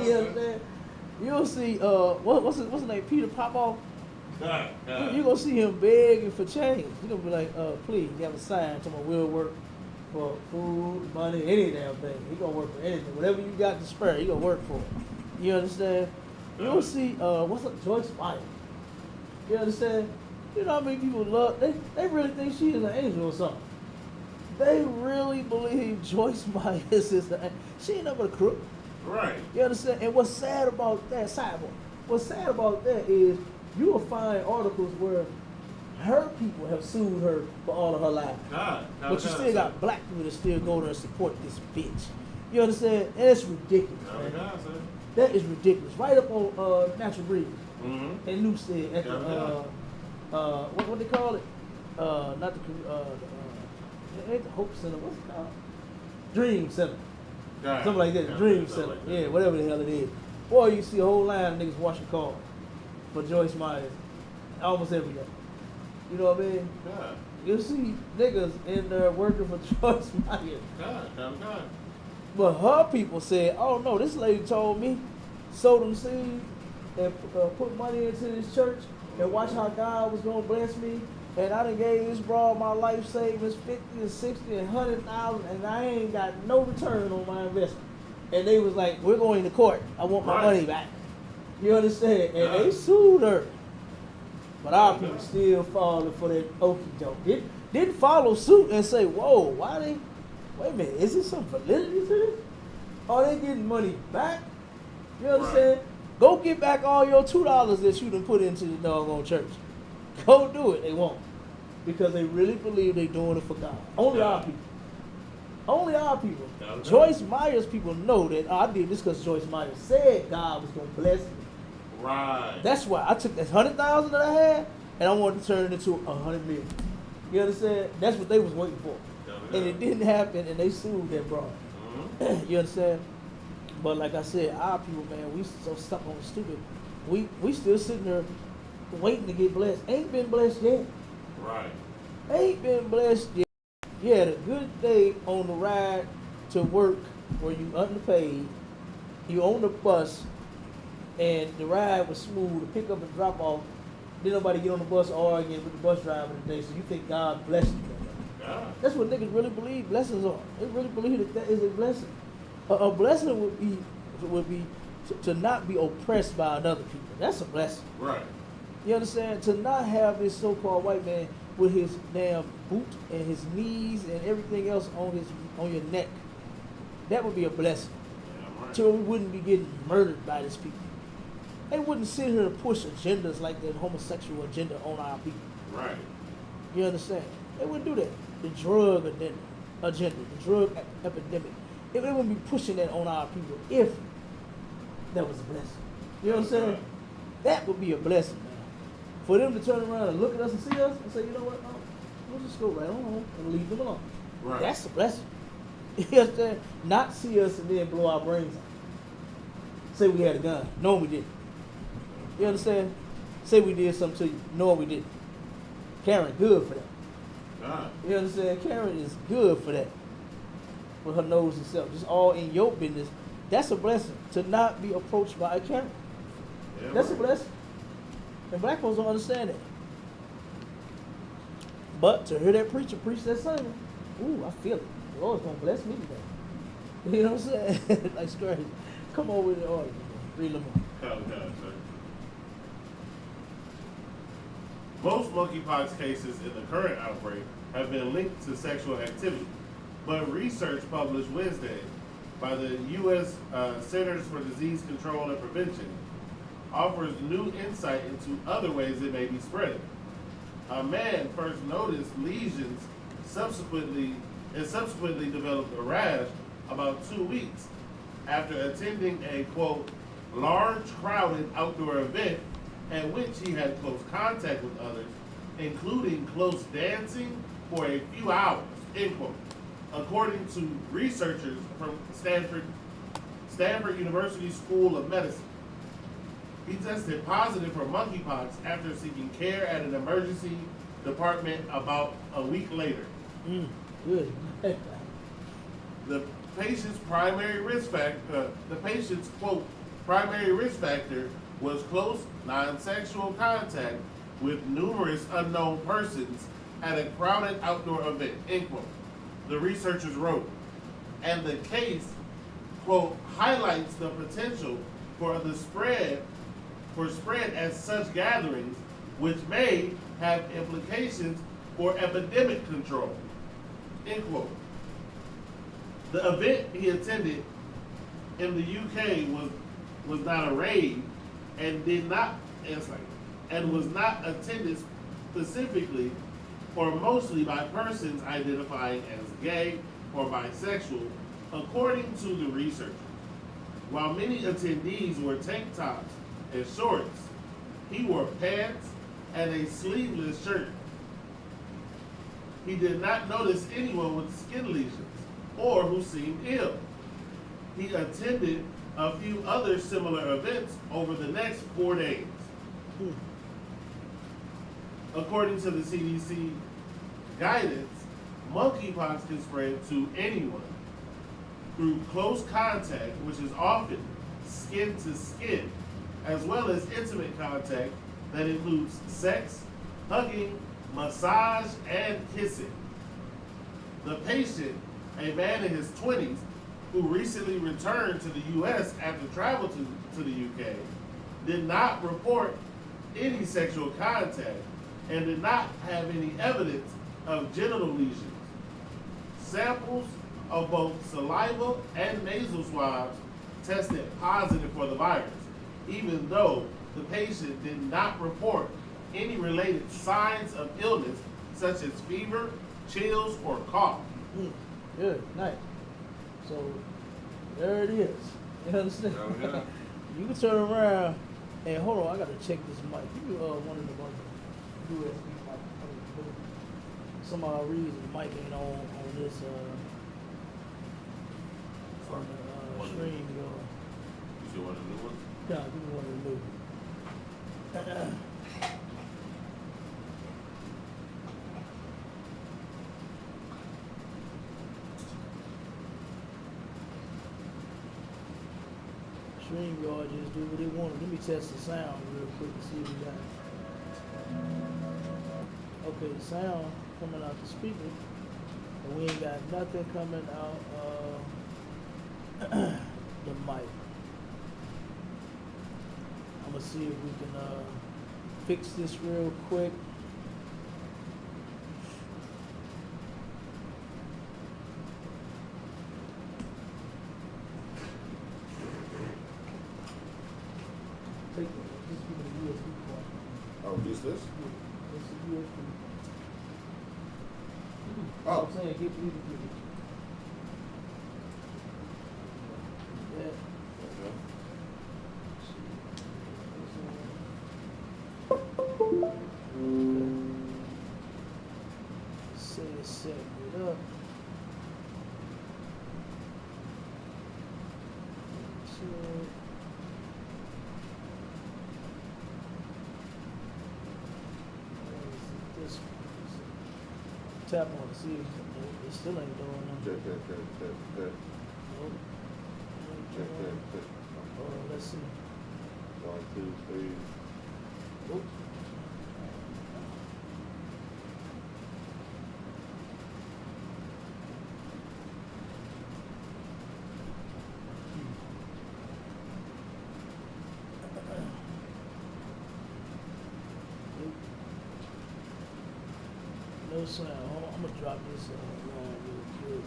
You understand? You'll see what's his name? Peter Popoff. You gonna see him begging for change. He's gonna be like, please, you have a sign to my will work for food, money, any damn thing. He gonna work for anything. Whatever you got to spare, he gonna work for it. You understand? You'll see what's up, Joyce Meyer. You understand? You know how many people love they really think she is an angel or something. They really believe Joyce Meyer is an she ain't never a crook. Right. You understand? And what's sad about that, sidebar, what's sad about that is you will find articles where her people have sued her for all of her life. But you still got black people that still go there and support this bitch. You understand? And it's ridiculous, man. That is ridiculous. Right up on Natural Breeze. Mm-hmm. And Newstead at the what they call it? Not the ain't the Hope Center. What's it called? Dream Center. Something like that. Dream Center. Like yeah, whatever the hell it is. Boy, you see a whole line of niggas washing cars for Joyce Myers almost every day. You know what I mean? God. You see niggas in there working for Joyce Myers. God. But her people said, oh no, this lady told me, sow them seeds and put money into this church and watch how God was going to bless me. And I done gave this broad my life savings, 50 and 60 and 100,000, and I ain't got no return on my investment. And they was like, we're going to court. I want my money back. You understand? And they sued her. But our people still falling for that okie doke. Didn't follow suit and say, whoa, why they, wait a minute, is there some validity to this? Are they getting money back? You understand? Go get back all your $2 that you done put into the doggone church. Go do it. They won't. Because they really believe they're doing it for God. Only our people. Only our people. Joyce Myers people know that I did this because Joyce Myers said God was going to bless me. Right. That's why I took that 100,000 that I had and I wanted to turn it into 100 million. You understand? That's what they was waiting for. And it didn't happen and they sued that broad. Mm-hmm. You understand? But like I said, our people, man, we so stuck on the stupid. We still sitting there waiting to get blessed. Ain't been blessed yet. Right. Ain't been blessed yet. You had a good day on the ride to work where you underpaid. You on the bus and the ride was smooth, the pick up and drop off. Didn't nobody get on the bus arguing with the bus driver today, so you think God blessed you. God. That's what niggas really believe blessings are. They really believe that is a blessing. A blessing would be to not be oppressed by another people. That's a blessing. Right. You understand? To not have this so-called white man with his damn boot and his knees and everything else on your neck. That would be a blessing. Yeah, right. So we wouldn't be getting murdered by these people. They wouldn't sit here and push agendas like the homosexual agenda on our people. Right. You understand? They wouldn't do that. The drug agenda, the drug epidemic. They wouldn't be pushing that on our people if that was a blessing. You know what I'm saying? That would be a blessing, man. For them to turn around and look at us and see us and say, you know what, we'll just go right on home and leave them alone. Right. That's a blessing. You understand? Not see us and then blow our brains out. Say we had a gun. No, we didn't. You understand? Say we did something to you. No, we didn't. Karen, good for that. God. You understand? Karen is good for that. With her nose and self. Just all in your business. That's a blessing. To not be approached by a Karen. Yeah, That's right. a blessing. And black folks don't understand that. But to hear that preacher preach that sermon, ooh, I feel it. The Lord's gonna bless me today. You know what I'm saying? Like crazy. Come over with the audience. Read them more. God, sir. Most monkeypox cases in the current outbreak have been linked to sexual activity, but research published Wednesday by the U.S. Centers for Disease Control and Prevention offers new insight into other ways it may be spread. A man first noticed lesions subsequently developed a rash about 2 weeks after attending a, quote, large crowded outdoor event at which he had close contact with others, including close dancing for a few hours, end quote, according to researchers from Stanford University School of Medicine. He tested positive for monkeypox after seeking care at an emergency department about a week later. Good. The patient's quote, primary risk factor was close non-sexual contact with numerous unknown persons at a crowded outdoor event, end quote, the researchers wrote. And the case, quote, highlights the potential for spread at such gatherings, which may have implications for epidemic control, end quote. The event he attended in the UK was not a rave and was not attended specifically or mostly by persons identifying as gay or bisexual, according to the researchers. While many attendees wore tank tops and shorts, he wore pants and a sleeveless shirt. He did not notice anyone with skin lesions or who seemed ill. He attended a few other similar events over the next 4 days. According to the CDC guidance, monkeypox can spread to anyone through close contact, which is often skin to skin, as well as intimate contact that includes sex, hugging, massage, and kissing. The patient, a man in his 20s, who recently returned to the U.S. after travel to the UK, did not report any sexual contact and did not have any evidence of genital lesions. Samples of both saliva and nasal swabs tested positive for the virus, even though the patient did not report any related signs of illness such as fever, chills, or cough. Good, nice. So there it is. You understand? Oh, yeah. You can turn around and hold on. I gotta check this mic. You one of the USB mic. Some odd reason the mic ain't on this on the stream. You see one of the new ones? Yeah, give me one of the new. StreamYard just do what they want. Let me test the sound real quick to see if we got it. Okay, the sound coming out the speaker, but we ain't got nothing coming out of the mic. I'm gonna see if we can fix this real quick. Take just give me the USB port. Oh, use this? It's a USB. Oh. I'm saying give it. Yeah. Set it up. This tap on to see if it still ain't doing nothing. Check. Nope. Check. Let's see. 1, 2, 3. Oops. No sound. Hold on, I'm gonna drop this line real quick.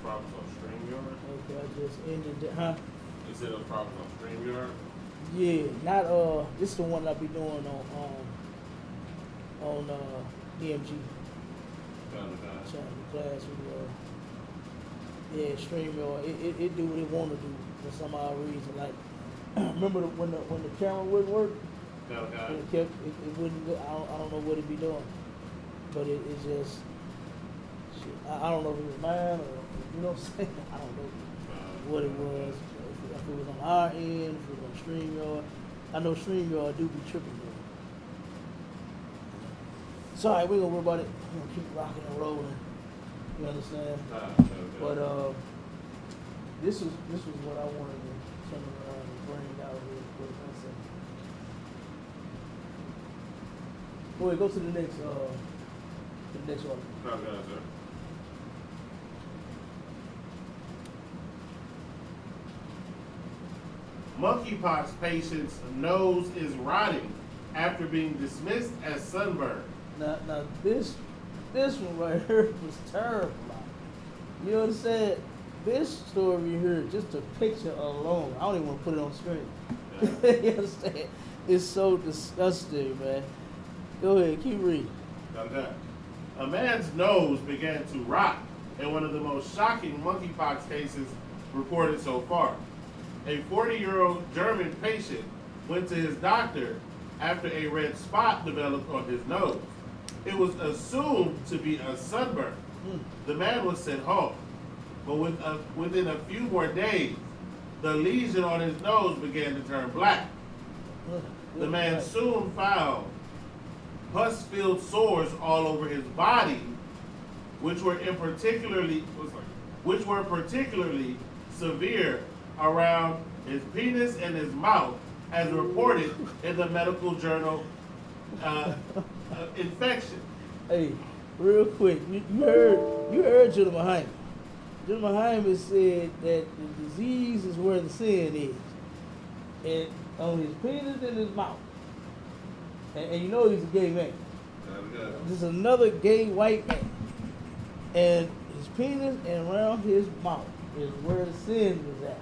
problems on StreamYard? Okay, I just ended it, huh? You said those problems on StreamYard? Yeah, not this is the one I be doing on DMG. Got it. Channel class with yeah, StreamYard. It do what it want to do for some odd reason. Like remember when the camera wouldn't work, it wouldn't. I don't know what it be doing, but it's just shit. I don't know if it was mine or you know what I'm saying. I don't know what it was. If it was on our end, if it was on StreamYard. I know StreamYard do be tripping though. Sorry, we ain't gonna worry about it. We're gonna keep rocking and rolling. You understand? But this was what I wanted to turn around and bring out real quick. Go ahead, go to the next article. Sir. Monkeypox patient's nose is rotting after being dismissed as sunburn. Now this one right here was terrible. You understand? This story here, just a picture alone, I don't even want to put it on screen. Yeah. You understand? It's so disgusting, man. Go ahead, keep reading. A man's nose began to rot in one of the most shocking monkeypox cases reported so far. A 40-year-old German patient went to his doctor after a red spot developed on his nose. It was assumed to be a sunburn. The man was sent home, but within a few more days, the lesion on his nose began to turn black. The man soon found pus-filled sores all over his body, which were particularly severe around his penis and his mouth, as reported in the medical journal Infection. Hey, real quick, you heard Gentleman Hyman. Gentleman Hyman said that the disease is where the sin is, and on his penis and his mouth. And you know he's a gay man. This is another gay white man, and his penis and around his mouth is where the sin was at,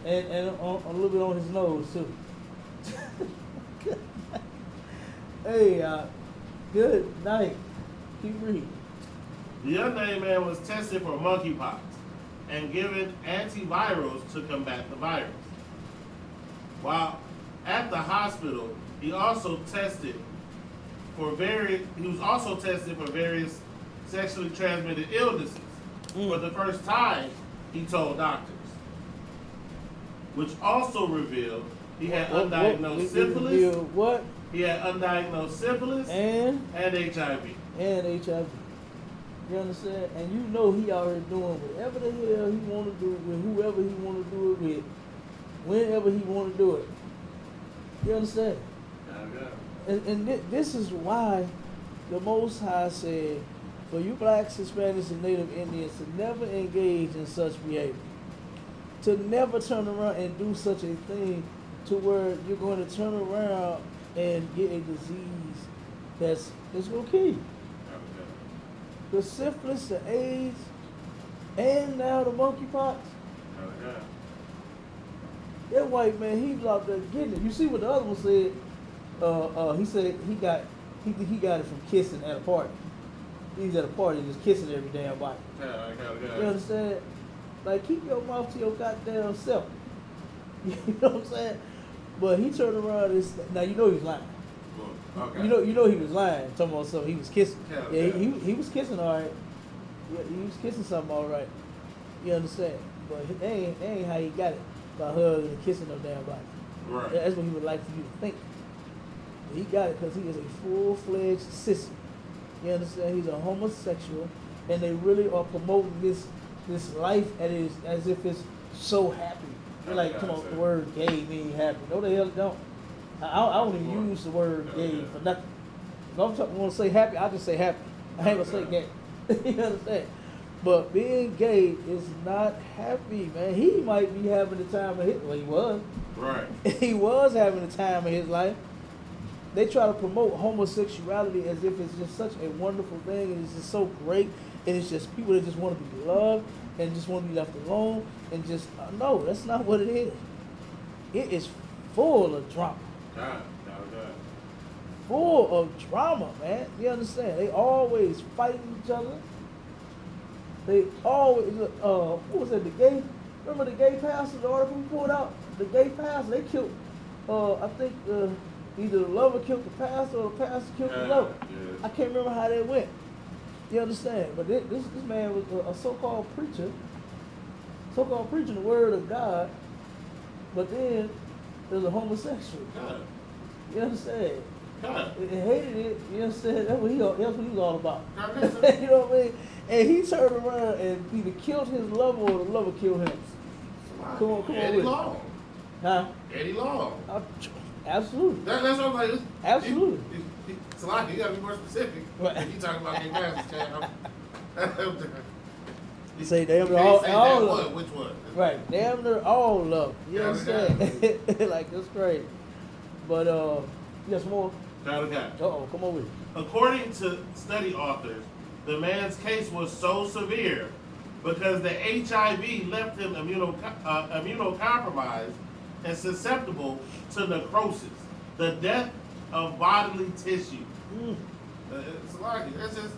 and a little bit on his nose too. Hey, good night. Keep reading. The unnamed man was tested for monkeypox and given antivirals to combat the virus. While at the hospital, he was also tested for various sexually transmitted illnesses. For the first time, he told doctors, which also revealed he had undiagnosed syphilis. What? He had undiagnosed syphilis and HIV. And HIV. You understand? And you know he already doing whatever the hell he want to do with whoever he want to do it with, whenever he want to do it. You understand? And this is why the Most High said, for you blacks, Hispanics, and Native Indians to never engage in such behavior. To never turn around and do such a thing to where you're going to turn around and get a disease that's going to kill you. The syphilis, the AIDS, and now the monkeypox. That white man, he was out there getting it. You see what the other one said? He said he got it from kissing at a party. He was at a party just kissing every damn body. You understand? Like, keep your mouth to your goddamn self. You know what I'm saying? But he turned around and now you know he was lying. Okay. You know he was lying. Talking about something he was kissing. He was kissing all right. Yeah, he was kissing something all right. You understand? But that ain't how he got it, by hugging and kissing no damn body. Right. That's what he would like for you to think. He got it because he is a full-fledged sissy. You understand? He's a homosexual, and they really are promoting this life as if it's so happy. They're like, come on, the word gay mean happy. No, the hell it don't. I don't even use the word gay for nothing. If I'm want to say happy, I just say happy. I ain't gonna say gay. You understand? But being gay is not happy, man. He might be having the time of his he was. Right. He was having the time of his life. They try to promote homosexuality as if it's just such a wonderful thing and it's just so great and it's just people that just want to be loved and just want to be left alone, and just no, that's not what it is. It is full of drama. God. Full of drama, man. You understand? They always fighting each other. They always, what was it, the gay, remember the gay pastor, the article we pulled out? The gay pastor, they killed, I think either the lover killed the pastor or the pastor killed the lover. Yes. I can't remember how that went. You understand? But this man was a so-called preaching the word of God, but then there's a homosexual. God. You understand? God. He hated it, you understand? That's what he was all about. God. You know what I mean? And he turned around and either killed his lover or the lover killed him. Come on Eddie with it. Long. Huh? Eddie Long. Absolutely. That's what I'm like. Absolutely. It's a lot. You gotta be more specific. Right. If you talking about gay pastors, You say damn near can't all say love. that one. Which one? Right. Damn near all love. You Yeah, understand? Like, that's crazy. But, yes, more? God. Uh-oh, come on with it. According to study authors, the man's case was so severe because the HIV left him immunocompromised and susceptible to necrosis, the death of bodily tissue. It's like it's just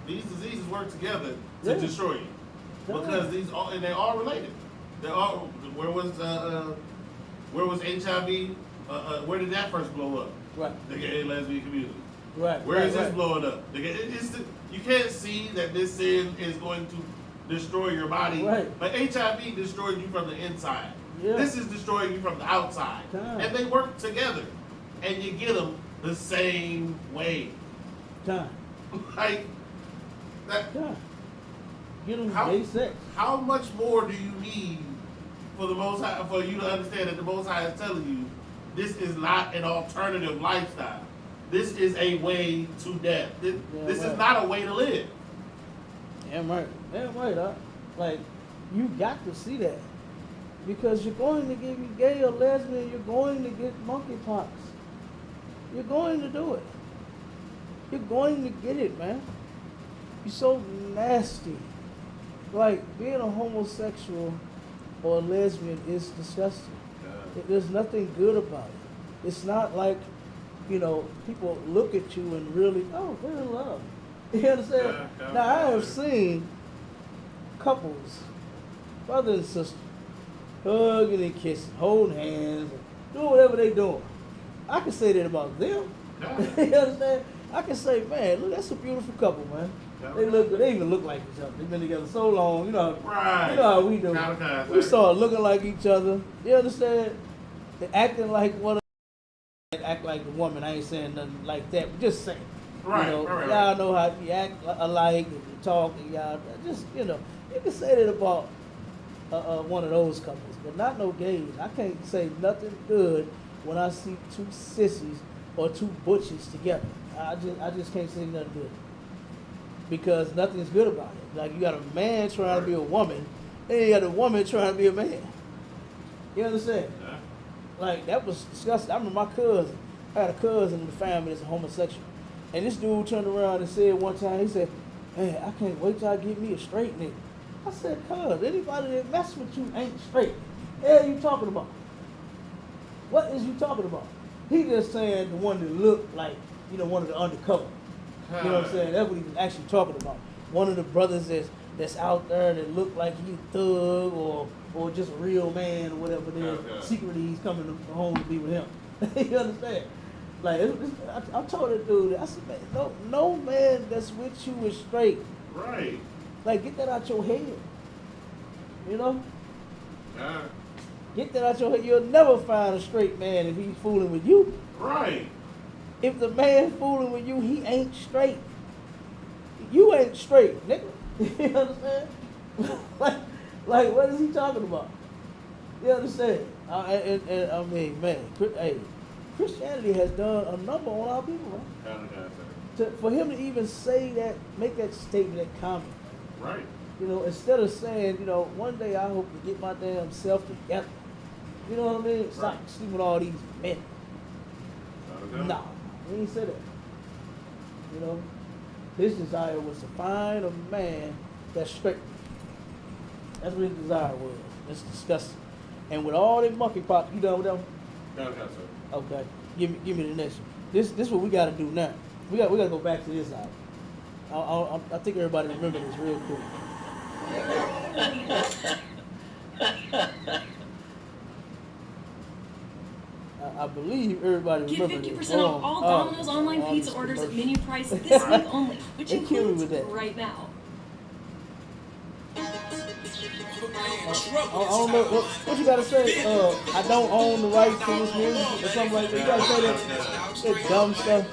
these diseases work together to Yeah. destroy you because they're all related. They're all where was HIV? Where did that first blow up? Right. The gay and lesbian community. Right. Where is this right. blowing up? You can't see that this sin is going to destroy your body. Right. But HIV destroys you from the inside. Yeah. This is destroying you from the outside. Time. And they work together. And you get them the same way. Time. Like, that. Time. Get them How- gay sex. How much more do you need for the Most High, for you to understand that the Most High is telling you this is not an alternative lifestyle. This is a way to death. This right. is not a way to live. Damn right. Damn right, huh? Like, you got to see that. Because you're going to get you gay or lesbian, you're going to get monkeypox. You're going to do it. You're going to get it, man. You're so nasty. Like, being a homosexual or a lesbian is disgusting. There's nothing good about it. It's not like, you know, people look at you and really, oh, they're in love. You understand? Now, I have seen couples, brother and sister, hugging and kissing, holding hands, doing whatever they doing. I can say that about them. You understand? I can say, man, look, that's a beautiful couple, man. They look good. They even look like each other. They've been together so long. You know, Right. you know how we do. We start looking like each other. You understand? They're acting like one of them. Act like the woman. I ain't saying nothing like that. But just saying. Right, You know, right. y'all know how you act alike and you talk and y'all just, you know, you can say that about one of those couples, but not no gays. I can't say nothing good when I see two sissies or two butches together. I just can't say nothing good. Because nothing's good about it. Like, you got a man trying to be a woman, and you got a woman trying to be a man. You understand? Yeah. Like, that was disgusting. I remember my cousin. I had a cousin in the family that's a homosexual. And this dude turned around and said one time, he said, man, I can't wait till I get me a straight nigga. I said, cuz, anybody that mess with you ain't straight. What the hell you talking about? What is you talking about? He just saying the one that looked like, you know, one of the undercover. You know what I'm saying? That's what he was actually talking about. One of the brothers that's out there that look like he a thug or just a real man or whatever it is. Okay. Secretly he's coming home to be with him. You understand? Like, I told that dude, I said, man, no man that's with you is straight. Right. Like, get that out your head. You know? Yeah. Get that out your head. You'll never find a straight man if he's fooling with you. Right. If the man fooling with you, he ain't straight. You ain't straight, nigga. You understand? like, what is he talking about? You understand? I mean, man, hey, Christianity has done a number on our people, man. For him to even say that, make that statement, that comment. Right. You know, instead of saying, you know, one day I hope to get my damn self together. You know what I mean? Stop sleeping with all these men. Nah, he ain't say that. You know? His desire was to find a man that's straight. That's what his desire was. It's disgusting. And with all them monkey pops, you done with them? No, sir. Okay. Give me the next one. This what we gotta do now. We gotta go back to this album. I think everybody remember this real quick. I believe everybody Get remember 50% this. off all Domino's online pizza orders at menu price this week only, which They kill me includes with that. right now. I don't know what you gotta say. I don't own the rights to this music or something like that. You gotta say that dumb stuff.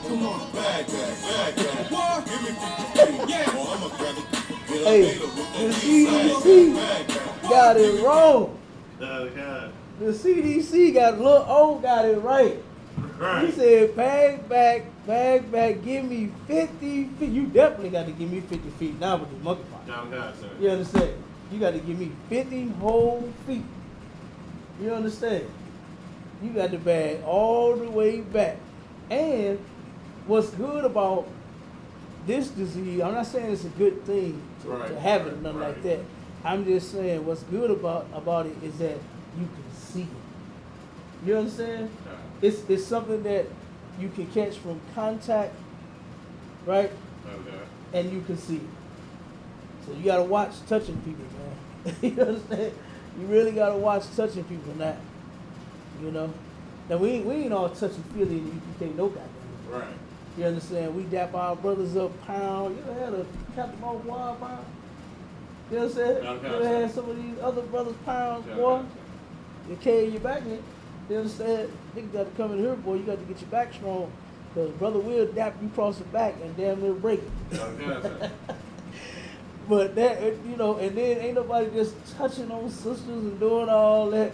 Come on, bag. What? Give me 50. Yeah. Oh, I'ma grab it. Hey, the CDC got it wrong. Oh, God. The CDC got it right. Right. He said, bag back, give me 50 feet. You definitely got to give me 50 feet now with the monkeypox. Down God, sir. You understand? You got to give me 50 whole feet. You understand? You got to bag all the way back. And what's good about this disease, I'm not saying it's a good thing to have it, nothing like that. I'm just saying what's good about it is that you can see it. You understand? It's something that you can catch from contact, right? Okay. And you can see it. So you gotta watch touching people, man. You understand? You really gotta watch touching people now. You know? Now we ain't all touchy feely in the UPK, no goddamn. Right. You understand? We dap our brothers up pound. You ever had a Captain Mark Wild pound? You understand? Okay. You ever had some of these other brothers pounds, Yeah, boy? okay. They carry you back in. You understand? Niggas got to come in here, boy. You got to get your back strong. Because brother will dap you across the back and damn near break it. Okay, sir. But that, you know, and then ain't nobody just touching on sisters and doing all that.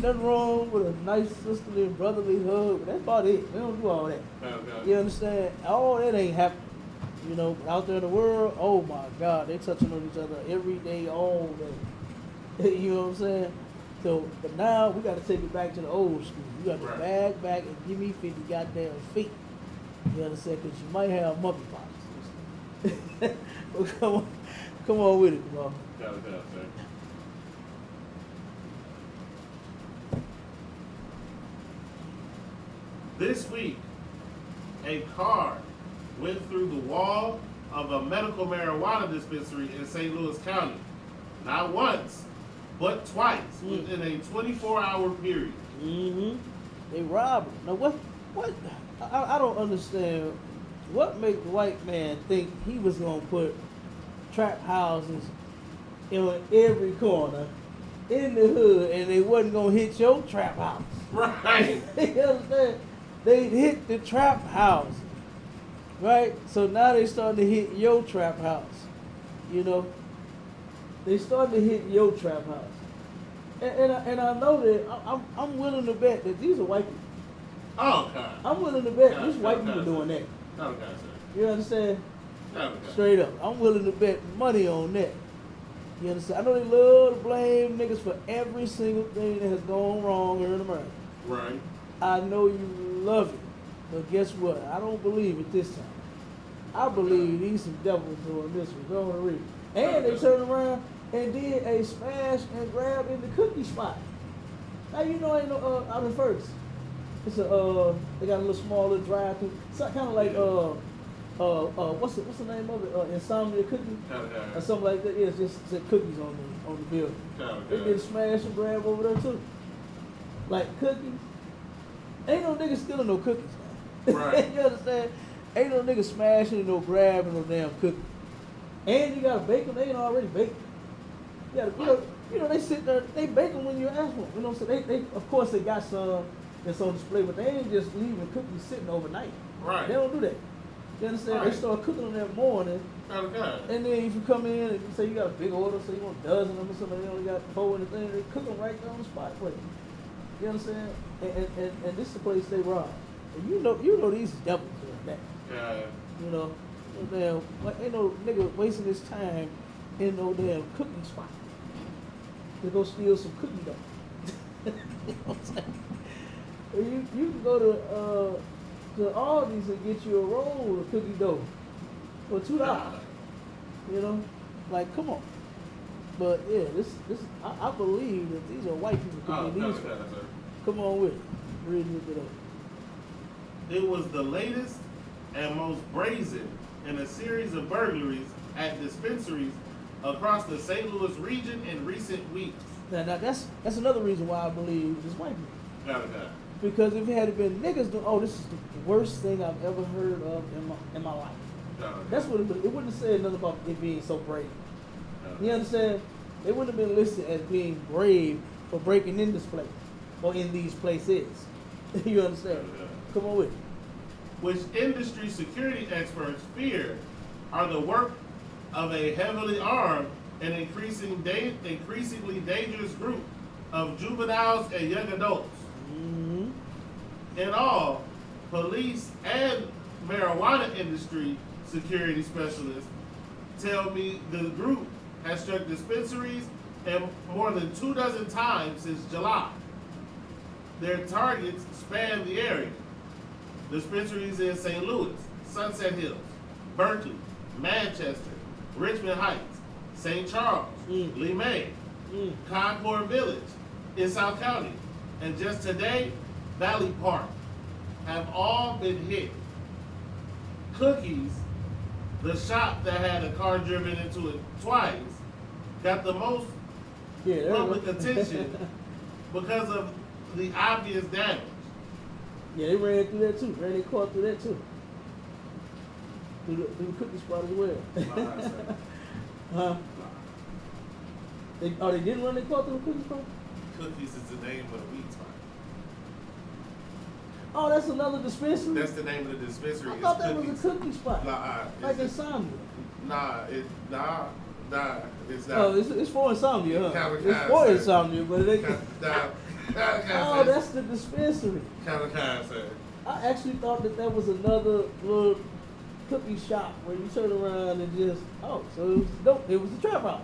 Nothing wrong with a nice sisterly and brotherly hug. But that's about it. We don't do all that. Okay. You understand? All that ain't happening. You know, out there in the world, oh my God, they touching on each other every day, all day. You know what I'm saying? So, but now we got to take it back to the old school. You got to Right. bag back and give me 50 goddamn feet. You understand? Because you might have monkeypox. Well, come on with it, bro. Got it, sir. This week, a car went through the wall of a medical marijuana dispensary in St. Louis County. Not once, but twice within a 24-hour period. Mm-hmm. They robbed him. Now what I don't understand what made the white man think he was gonna put trap houses in every corner in the hood and they wasn't gonna hit your trap house. Right. You understand? They hit the trap house. Right? So now they starting to hit your trap house. You know? They starting to hit your trap house. And I know that I'm willing to bet that these are white people. Oh, God. I'm willing to bet God, these white God, people God, doing that. Okay, sir. You understand? Okay. Straight up. I'm willing to bet money on that. You understand? I know they love to blame niggas for every single thing that has gone wrong here in America. Right. I know you love it. But guess what? I don't believe it this time. I believe these some devils doing this one. Go on and read. And they turned around and did a smash and grab in the cookie spot. Now you know ain't no out in First. It's a they got a little smaller drive-through. It's kind of like what's the name of it? Insomnia Cookie or something like that. Yeah, it's just said cookies on the building. They did smash and grab over there too. Like cookies. Ain't no nigga stealing no cookies. Right. You understand? Ain't no nigga smashing no grabbing no damn cookie. And you gotta bake them. They ain't already baked. You gotta, you know, they sit there. They bake them when you ask them. You know what I'm saying? They of course they got some that's on display, but they ain't just leaving cookies sitting overnight. Right. They don't do that. You understand? Right. They start cooking them that morning. Okay. And then if you come in and you say you got a big order, so you want a dozen of them or something, they only got 4 in the thing, they cook them right there on the spot for you. You understand? And this is the place they rob. And you know these is devils doing that. Yeah. You know, no damn, ain't no nigga wasting his time in no damn cooking spot to go steal some cookie dough. You know what I'm saying? You can go to Aldi's and get you a roll of cookie dough for $2. You know, like come on. But yeah, I believe that these are white people cooking these. Come on with it. Read it up. It was the latest and most brazen in a series of burglaries at dispensaries across the St. Louis region in recent weeks. Now that's another reason why I believe it's white people. Got it. Because if it had been niggas doing, oh, this is the worst thing I've ever heard of in my life. That's what it wouldn't have said nothing about it being so brave. You understand? They wouldn't have been listed as being brave for breaking in this place or in these places. You understand? Come on with it. Which industry security experts fear are the work of a heavily armed and increasingly dangerous group of juveniles and young adults. Mm-hmm. In all, police and marijuana industry security specialists tell me the group has struck dispensaries and more than 24 times since July. Their targets span the area. Dispensaries in St. Louis, Sunset Hills, Berkeley, Manchester, Richmond Heights, St. Charles, Lee May, Concord Village in South County, and just today, Valley Park have all been hit. Cookies, the shop that had a car driven into it twice, got the most public attention because of the obvious damage. Yeah, they ran through that too. Ran their car through that too. Through the cookie spot as well. Huh? They didn't run their car through the cookie spot? Cookies is the name of the weed spot. Oh, that's another dispensary? That's the name of the dispensary. I thought that was a cookie spot. Like it's Insomnia. Nah, it's not. Oh, it's for Insomnia, huh? Kinda It's for sir. Insomnia, but it ain't. Oh, Oh, that's the dispensary. kind, sir. I actually thought that was another little cookie shop where you turn around and just, so it was dope. It was the trap house.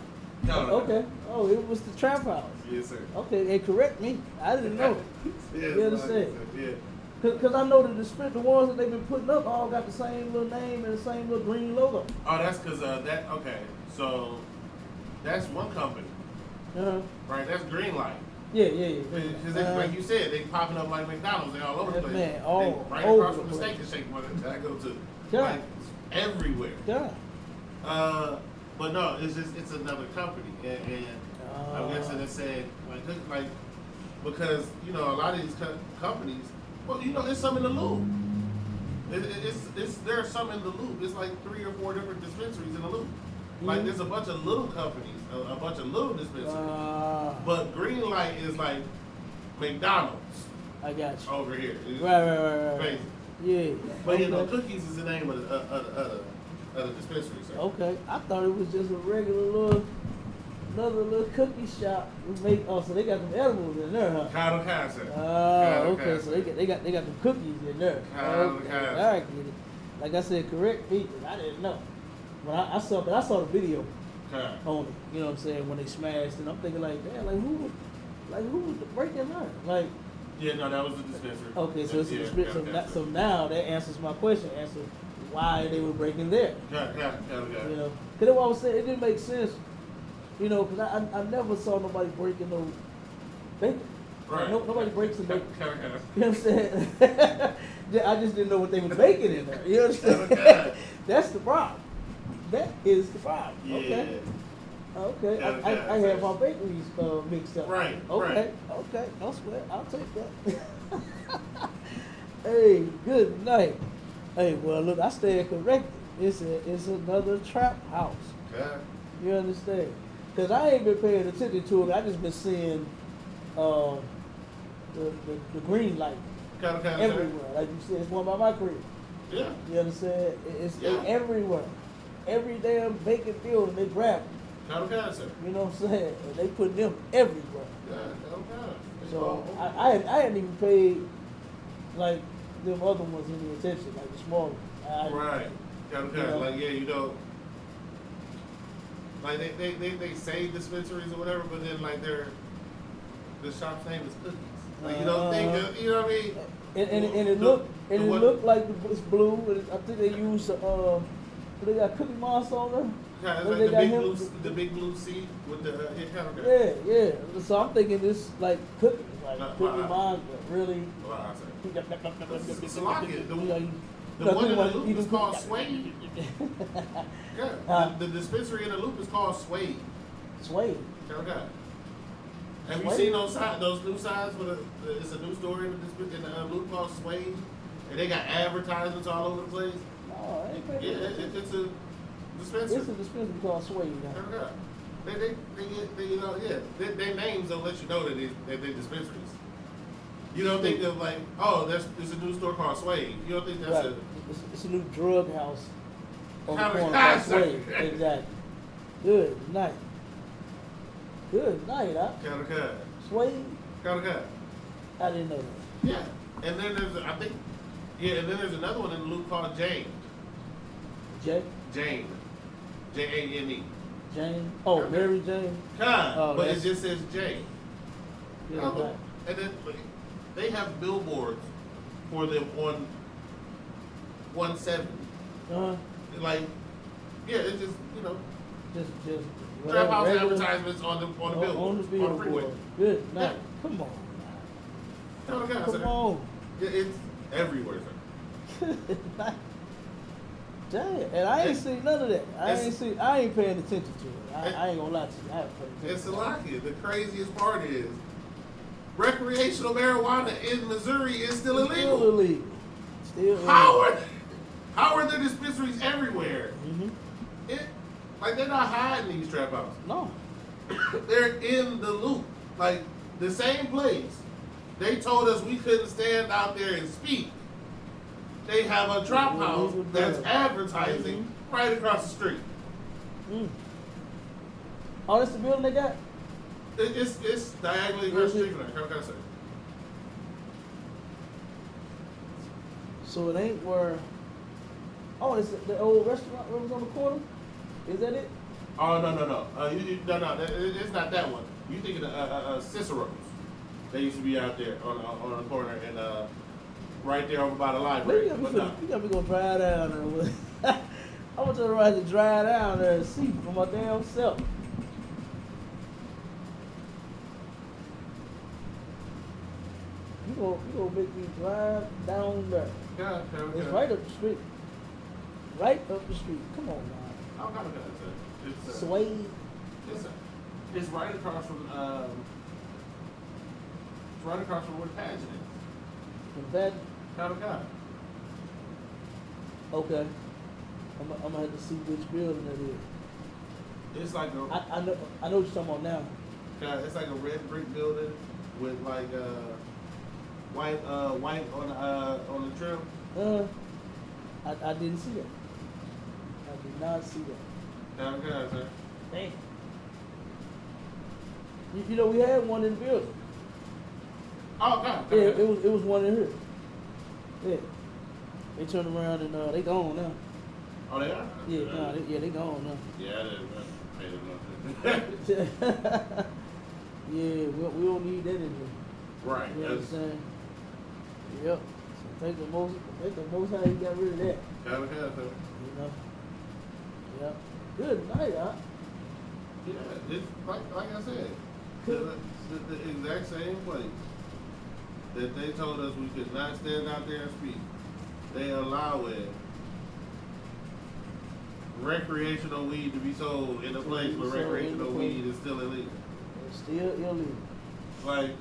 Okay. Oh, it was the trap house. Yes, sir. Okay, they correct me. I didn't know. Yes, You understand? Yeah. Because I know the ones that they've been putting up all got the same little name and the same little green logo. Oh, that's because okay. So that's one company, right? That's Greenlight. Yeah. Because like you said, they popping up like McDonald's. They all over the place. Man, all They right over across the from the place. Steak and Shake one that I go to. Yeah. Like everywhere. Yeah. But no, it's another company, and I'm guessing it said like because a lot of these companies, well, it's some in the loop. There's some in the loop. It's like 3 or 4 different dispensaries in the loop. Like there's a bunch of little companies, a bunch of little dispensaries. But Greenlight is like McDonald's. I got you. Over here. Right. Crazy. Yeah. But Cookies is the name of the dispensary, sir. Okay, I thought it was just a regular another little cookie shop. So they got them edibles in there, huh? Kind, sir. Okay, so they got them cookies in there. Okay, I get it. Like I said, correct me, 'cause I didn't know. When I saw the video on it, you know what I'm saying, when they smashed, and I'm thinking like, damn, who was breaking there? Like, yeah, no, that was the dispensary. okay, so it's a dispensary. So now that answers my question. Answers why they were breaking there. Yeah. You know, because I was saying it didn't make sense. You know, because I never saw nobody breaking no bacon. Right. Nobody breaks the bacon. Kind. You know what I'm saying? I just didn't know what they were baking in there. You understand? That's the problem. That is the problem. Yeah. Okay. I have my bakeries mixed up. Right. Okay. No sweat. I'll take that. Hey, good night. Hey, well, look, I stand corrected. It's another trap house. Okay. You understand? Because I ain't been paying attention to it. I just been seeing the green light Kind, everywhere. Like you said, it's one by my crib. Yeah. You understand? They everywhere. Every damn vacant building, they grab them. Kind, sir. You know what I'm saying? And they put them everywhere. Yeah, kind. So I hadn't even paid like them other ones any attention, like the small ones. Right. Kind. Like, like they say dispensaries or whatever, but then like the shop's name is Cookies. Like you don't think of, you know what I mean? And it looked like it's blue. And I think they used They got Cookie Monster on there. Yeah, it's Or like they the got big him- blue, the big blue seat with the hit counter. Yeah, yeah. So I'm thinking this like Cookie, like No, Cookie Monster, really. Well, I say. It's like it. The one in the loop is called Suede. Yeah, the dispensary in the loop is called Suede. Suede. Okay. Have you Suede? seen those new signs for it's a new store in the loop called Suede, and they got advertisements all over the place. No, I ain't paying Yeah, attention. it's a dispensary. It's a dispensary called Suede. Now. Okay. They you know, yeah, their names don't let you know that they're dispensaries. You don't think of like, oh, there's a new store called Suede. You don't think that's Right. It's a new drug house on the Kinda corner nice. of Suede. Exactly. Good night. Good night, huh? kind of cut. Suede? I didn't know that. Yeah, and then there's and then there's another one in the loop called Jane. Jay? Jane, Jane. Jane? Oh, Mary Jane? Oh, But it that's- just says Jane. Good Oh, night. and then they have billboards for them on 170. Uh-huh. Like, yeah, it's just Just trap house regular- advertisements on the billboard. on the freeway. billboard. Good night. Yeah. Come on. Okay, Come sir. on. Yeah, it's everywhere, sir. Good night. Dang, and I ain't seen none of that. I ain't paying attention to it. I ain't gonna lie to you. I haven't paid It's attention. a lot here. The craziest part is recreational marijuana in Missouri is still Still illegal. illegal. Still illegal. How are there dispensaries everywhere? Mm-hmm. Like they're not hiding these trap houses. No. They're in the loop. Like the same place. They told us we couldn't stand out there and speak. They have a trap house that's advertising right across the street. Mm. Oh, that's the building they got? It's diagonally across the street from there. Can I say? So it ain't where. Oh, it's the old restaurant where it was on the corner? Is that it? Oh no. No, it's not that one. You thinking of Cicero's? They used to be out there on the corner and right there over by the library. Maybe But no. you got me gonna drive down there. I want you to ride to drive down there and see for my damn self. You gonna make me drive down there. Yeah. It's right up the street. Right up the street. Come on now. I'm kind of good. It's Suede. It's right across from it's right across from where the pageant is. From that. Kind of guy. Okay. I'm gonna have to see which building it is. It's like a I know what you're talking about now. it's like a red brick building with like white on the trim. I didn't see that. I did not see that. Kind of guy, sir. Damn. You know we had one in the building. Oh God. Yeah, it was one in here. Yeah. They turned around and they gone now. Oh, they are. Yeah, they gone now. Yeah, I didn't pay them nothing. Yeah, we don't need that in here. Right. You know what I'm saying? Yep. So thank the most how he got rid of that. Kind of guy, sir. You know? Yep. Good night, huh? Yeah, it's like I said, the exact same place that they told us we could not stand out there and speak. They allow it recreational weed to be sold in a place where recreational weed is still illegal. It's still illegal. Like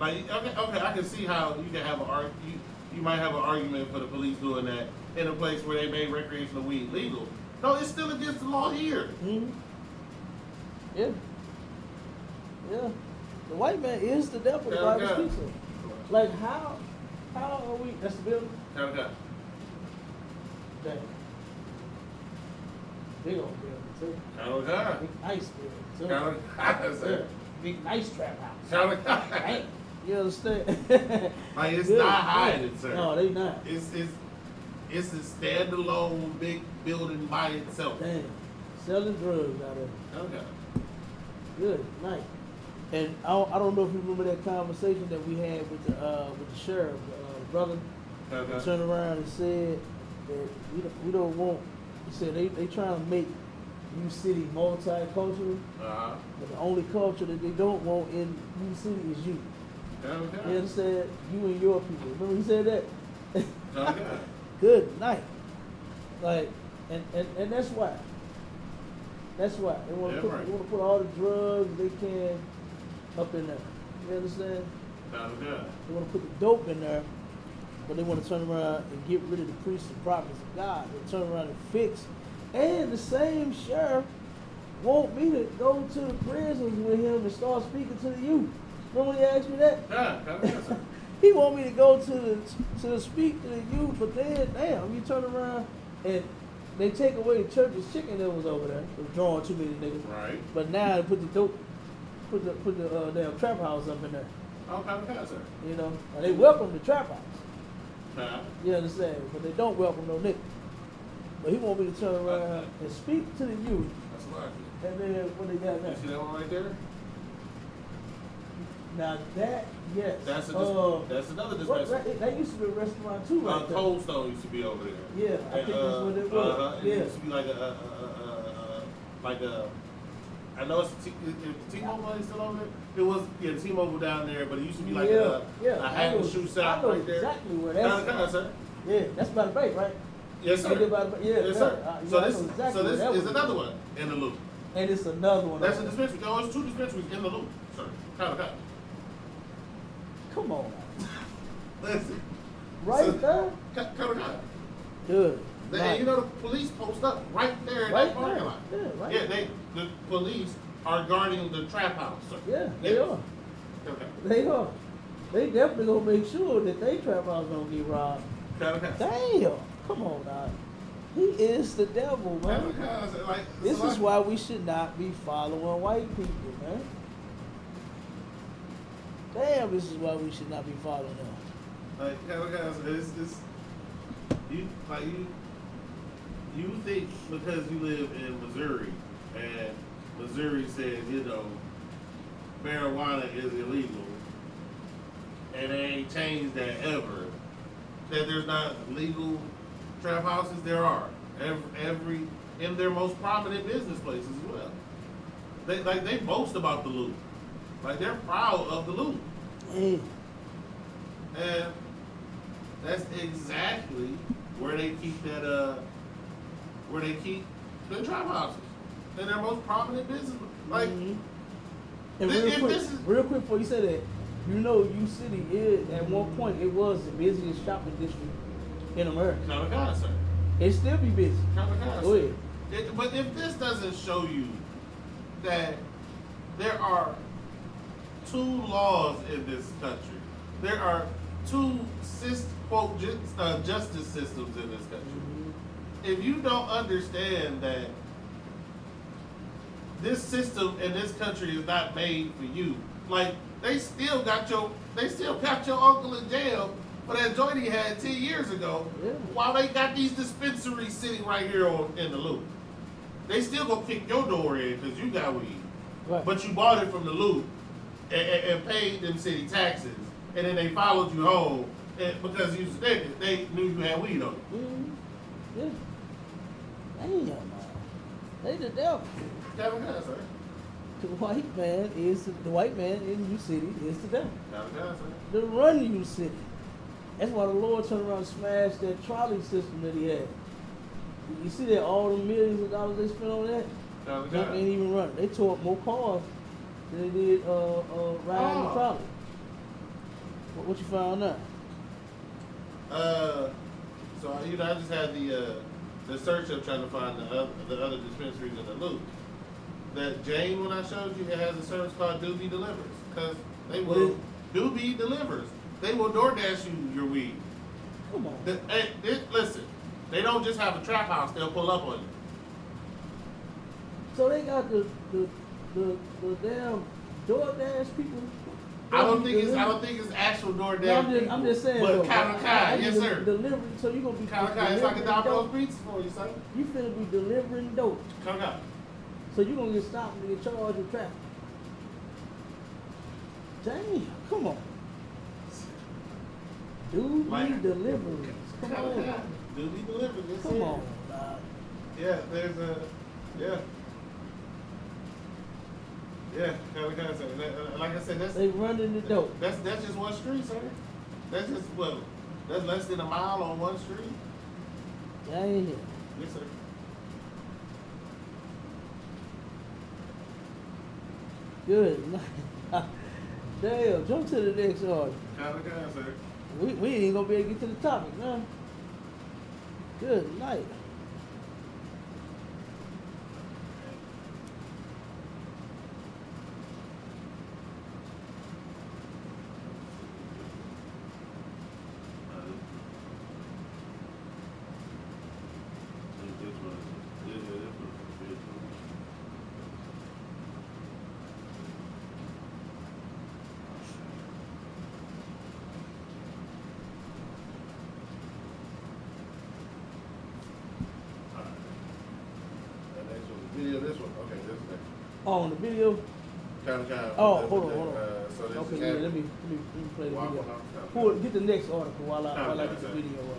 okay, I can see how you can have you might have an argument for the police doing that in a place where they made recreational weed legal. No, it's still against the law here. Mm-hmm. Yeah. Yeah. The white man is the devil, the Bible speaks of. Like how are we, that's the building? Okay. Damn. Big old building too. Okay. Big nice building too. Okay. Yeah. Big nice trap house. Okay. Damn. You understand? Like it's Good. not hiding, sir. No, they not. It's a standalone big building by itself. Damn. Selling drugs out there. Okay. Good night. And I don't know if you remember that conversation that we had with the sheriff, the brother. Okay. Turned around and said that we don't want He said they trying to make U City multicultural, but the only culture that they don't want in U City is you. Okay. You understand? You and your people. Remember he said that? Okay. Good night. Like, and that's why. That's why they want to Yeah, right. they want to put all the drugs they can up in there. You understand? Okay. They want to put the dope in there, but they want to turn around and get rid of the priests and prophets of God. They turn around and fix. And the same sheriff want me to go to the prisons with him and start speaking to the youth. Remember when he asked me that? Yeah. He want me to go to the speak to the youth, but then damn, you turn around and they take away the church's chicken that was over there. It was drawing too many niggas. Right. But now they put the dope, put the damn trap house up in there. Okay, sir. You know, and they welcome the trap house. Yeah. You understand? But they don't welcome no niggas. But he want me to turn around and speak to the youth. That's what I did. And then what they got now? You see that one right there? Now that, yes. That's another What, dispensary. that used to be a restaurant too, right there. Cold Stone used to be over there. Yeah, I think that's what it was. It Yeah. used to be like a I know it's T-Mobile is still over there. It was T-Mobile down there, but it used to be like a hat and shoe shop right there. Exactly where that's Kind of, sir. Yeah, that's by the bank, right? Yes, sir. Yes, sir. Yeah, So I this know exactly where that is was. another one in the loop. And it's another one. That's a over there. dispensary. No, it's two dispensaries in the loop, sir. Kind of. Come on now. Listen. Right there? Kind of. Good. And Right. you know the police post up right there in Right that parking there. lot. Yeah, right. Yeah, the police are guarding the trap house, sir. Yeah, they are. Okay. They are. They definitely gonna make sure that they trap house don't get robbed. Okay. Damn. Come on now. He is the devil, man. This is why we should not be following white people, man. Damn, this is why we should not be following them. You think because you live in Missouri and Missouri says, marijuana is illegal and they ain't changed that ever, that there's not legal trap houses? There are. Every in their most prominent business places as well. They boast about the loot. Like they're proud of the loot. Hey, And that's exactly where they keep where they keep the trap houses. In their most prominent business. Like, mhm. And if this is- real quick before you say that, U City is at one point it was the busiest shopping district in America. kind of sir. It still be busy. Kind of Go ahead. But if this doesn't show you that there are two laws in this country, there are two justice systems in this country. If you don't understand that this system in this country is not made for you, like they still got your uncle in jail for that joint he had 10 years ago, Yeah. while they got these dispensaries sitting right here in the loop. They still gonna kick your door in because you got weed. Right. But you bought it from the loop and paid them city taxes, and then they followed you home because you suspected they knew you had weed on you. Yeah. Damn, man. They the devil. Kind of sir. The white man in U City is the devil. Kind of sir. The run U City. That's why the Lord turned around and smashed that trolley system that he had. You see that all the millions of dollars they spent on that? Kind Junk ain't even running. They tore up more cars than they did riding the trolley. What you found out? So I just had the search up trying to find the other dispensaries in the loop. That Jane, when I showed you, it has a service called Doobie Delivers, because they will Doobie Delivers. They will DoorDash you your weed. Come on. Listen, they don't just have a trap house; they'll pull up on you. So they got the damn DoorDash people. I don't think it's actual DoorDash. No, I'm just saying. But though, Kalakai, yes sir. Delivery. So you gonna be Kalakai, it's like a delivering Domino's dope. pizza for you, son. You finna be delivering dope. Kalakai. So you gonna get stopped and get charged with traffic. Damn, come on. Doobie Like- Deliverance. Come on. Kalakai. Doobie Delivers. Yes, Come sir. on. Nah. Yeah, there's a, yeah. Yeah, kind of say. Like I said, They running the dope. that's just one street, sir. That's just what. That's less than a mile on one street. Dang. Yes, sir. Good. Damn, jump to the next order. Kind of, sir. We ain't gonna be able to get to the topic now. Good night. Video, this one. Okay, this next. Oh, on the video. Kind of. Oh, hold on. So this Okay, is yeah, let me play the Waffle video. House. Get the next article while I get the Okay. video up.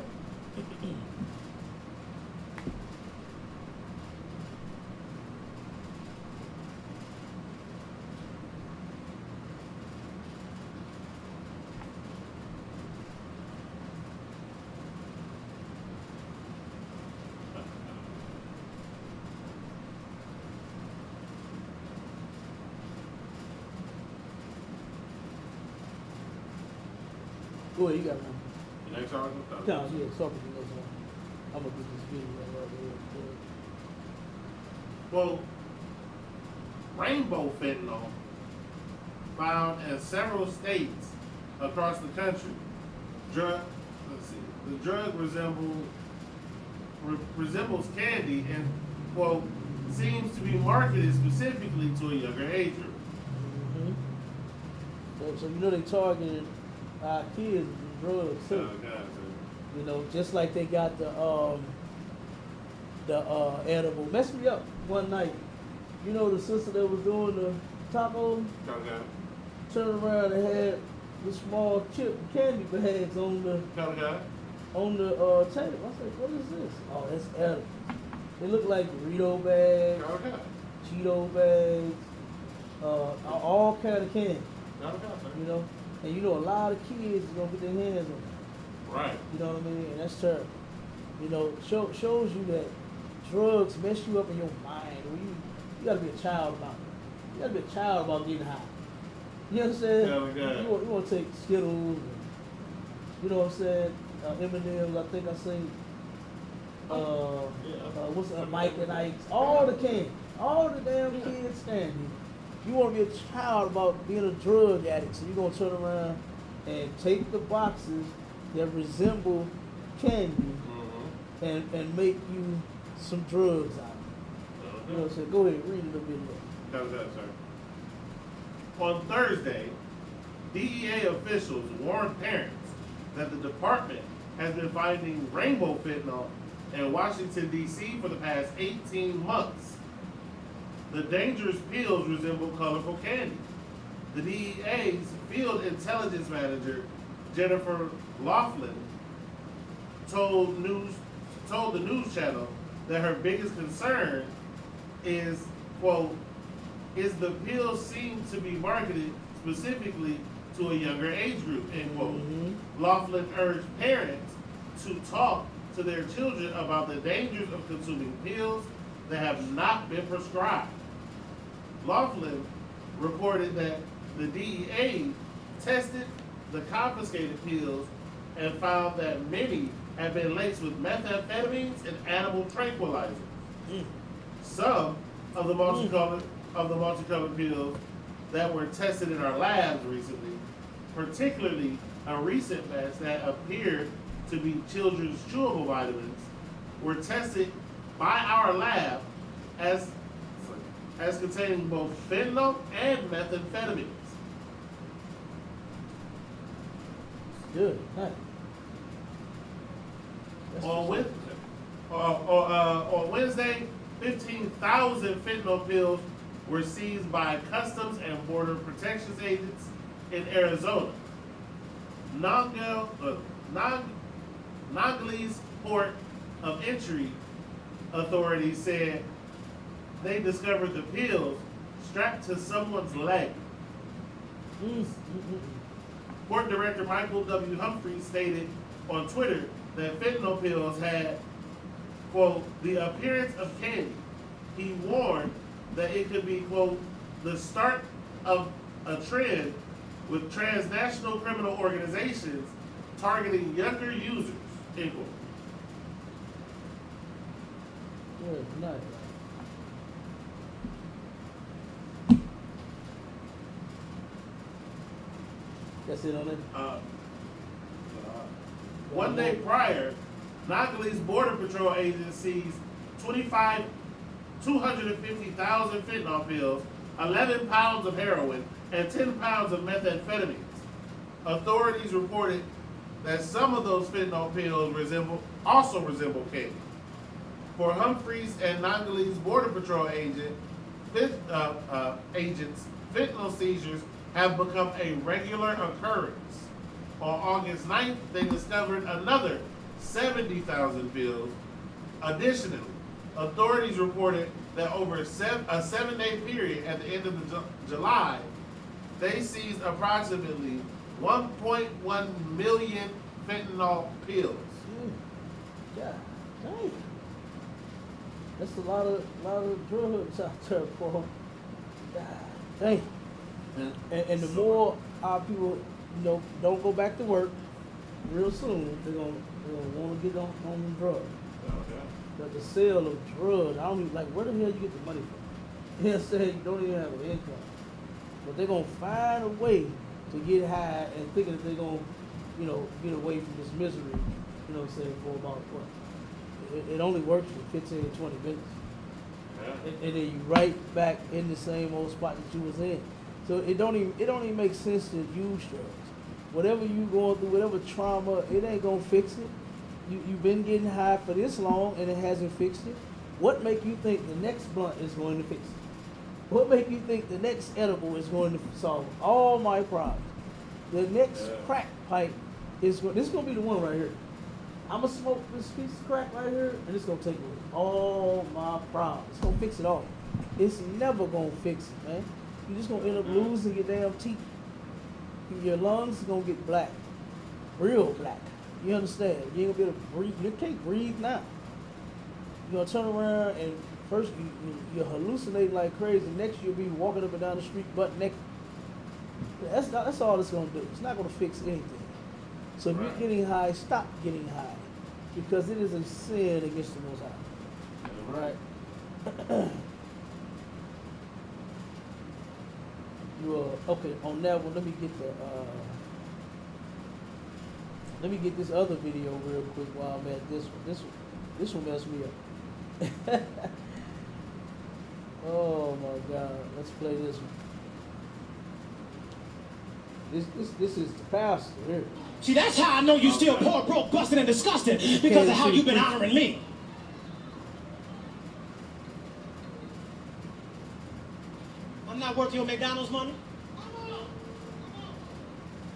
Go ahead, you got one. The next article? No, yeah, start with the next one. I'm gonna get this video right here. Well, rainbow fentanyl found in several states across the country. The drug resembles candy and, quote, seems to be marketed specifically to a younger age group. So you know they targeted our kids with drugs too. Oh, God, You know, just like they got the edible. Messed me up one night. You know the sister that was doing the tacos Okay. turned around and had the small chip candy bags on the Okay. table. I said, what is this? Oh, that's edible. They look like Dorito bags, Okay. Cheeto bags, all kind of candy. Okay. You know, and you know a lot of kids is gonna get their hands on it. Right. You know what I mean? And that's terrible. You know, shows you that drugs mess you up in your mind. Or you gotta be a child about it. You gotta be a child about getting high. You understand? Yeah, okay. You want to take Skittles, and, you know what I'm saying? M&M's. I think I seen. What's Mike and Ike's? All the candy, all the damn kids candy. You want to be a child about being a drug addict, so you're gonna turn around and take the boxes that resemble candy and make you some drugs out of it. You know what I'm saying? Go ahead, read it a bit more. Okay, sir. On Thursday, DEA officials warned parents that the department has been finding rainbow fentanyl in Washington, D.C. for the past 18 months. The dangerous pills resemble colorful candy. The DEA's field intelligence manager, Jennifer Laughlin, told the news channel that her biggest concern is, quote, is the pills seem to be marketed specifically to a younger age group, end quote. Laughlin urged parents to talk to their children about the dangers of consuming pills that have not been prescribed. Laughlin reported that the DEA tested the confiscated pills and found that many have been laced with methamphetamines and animal tranquilizers. Some of the multicolored pills that were tested in our labs recently, particularly a recent batch that appeared to be children's chewable vitamins, were tested by our lab as containing both fentanyl and methamphetamines. Good. Nice. On Wednesday, 15,000 fentanyl pills were seized by Customs and Border Protection agents in Arizona. Nogales port of entry authorities said they discovered the pills strapped to someone's leg. Court Director Michael W. Humphrey stated on Twitter that fentanyl pills had, quote, the appearance of candy. He warned that it could be, quote, the start of a trend with transnational criminal organizations targeting younger users, end quote. Good night. That's it on it? One day prior, Nagella's Border Patrol agents seized 250,000 fentanyl pills, 11 pounds of heroin, and 10 pounds of methamphetamines. Authorities reported that some of those fentanyl pills also resemble candy. For Humphreys and Nagella's Border Patrol agents, fentanyl seizures have become a regular occurrence. On August 9th, they discovered another 70,000 pills. Additionally, authorities reported that over a 7-day period at the end of July, they seized approximately 1.1 million fentanyl pills. Yeah, dang. That's a lot of drugs out there, bro. God, dang. And the more our people, don't go back to work real soon, they're gonna want to get on drugs. But the sale of drugs, I don't even where the hell you get the money from? You know what I'm saying? You don't even have an income. But they're gonna find a way to get high and thinking that they're gonna, get away from this misery, for about what? It only works for 15 to 20 minutes. Yeah. And then you right back in the same old spot that you was in. So it don't even make sense to use drugs. Whatever you going through, whatever trauma, it ain't gonna fix it. You've been getting high for this long and it hasn't fixed it. What make you think the next blunt is going to fix it? What make you think the next edible is going to solve all my problems? The next crack pipe this is gonna be the one right here. I'm gonna smoke this piece of crack right here and it's gonna take away all my problems. It's gonna fix it all. It's never gonna fix it, man. You're just gonna end up losing your damn teeth. Your lungs is gonna get black, real black. You understand? You ain't gonna be able to breathe. You can't breathe now. You're gonna turn around and first you're hallucinating like crazy. Next you'll be walking up and down the street butt naked. That's all it's gonna do. It's not gonna fix anything. So if you're getting high, stop getting high, because it is a sin against the Most High. Right? Okay, on that one, let me get this other video real quick while I'm at this one. This one messed me up. Oh my God, let's play this one. This is the pastor here. See, that's how I know you still poor, broke, busted, and disgusted, because of how you've been honoring me. I'm not worth your McDonald's money.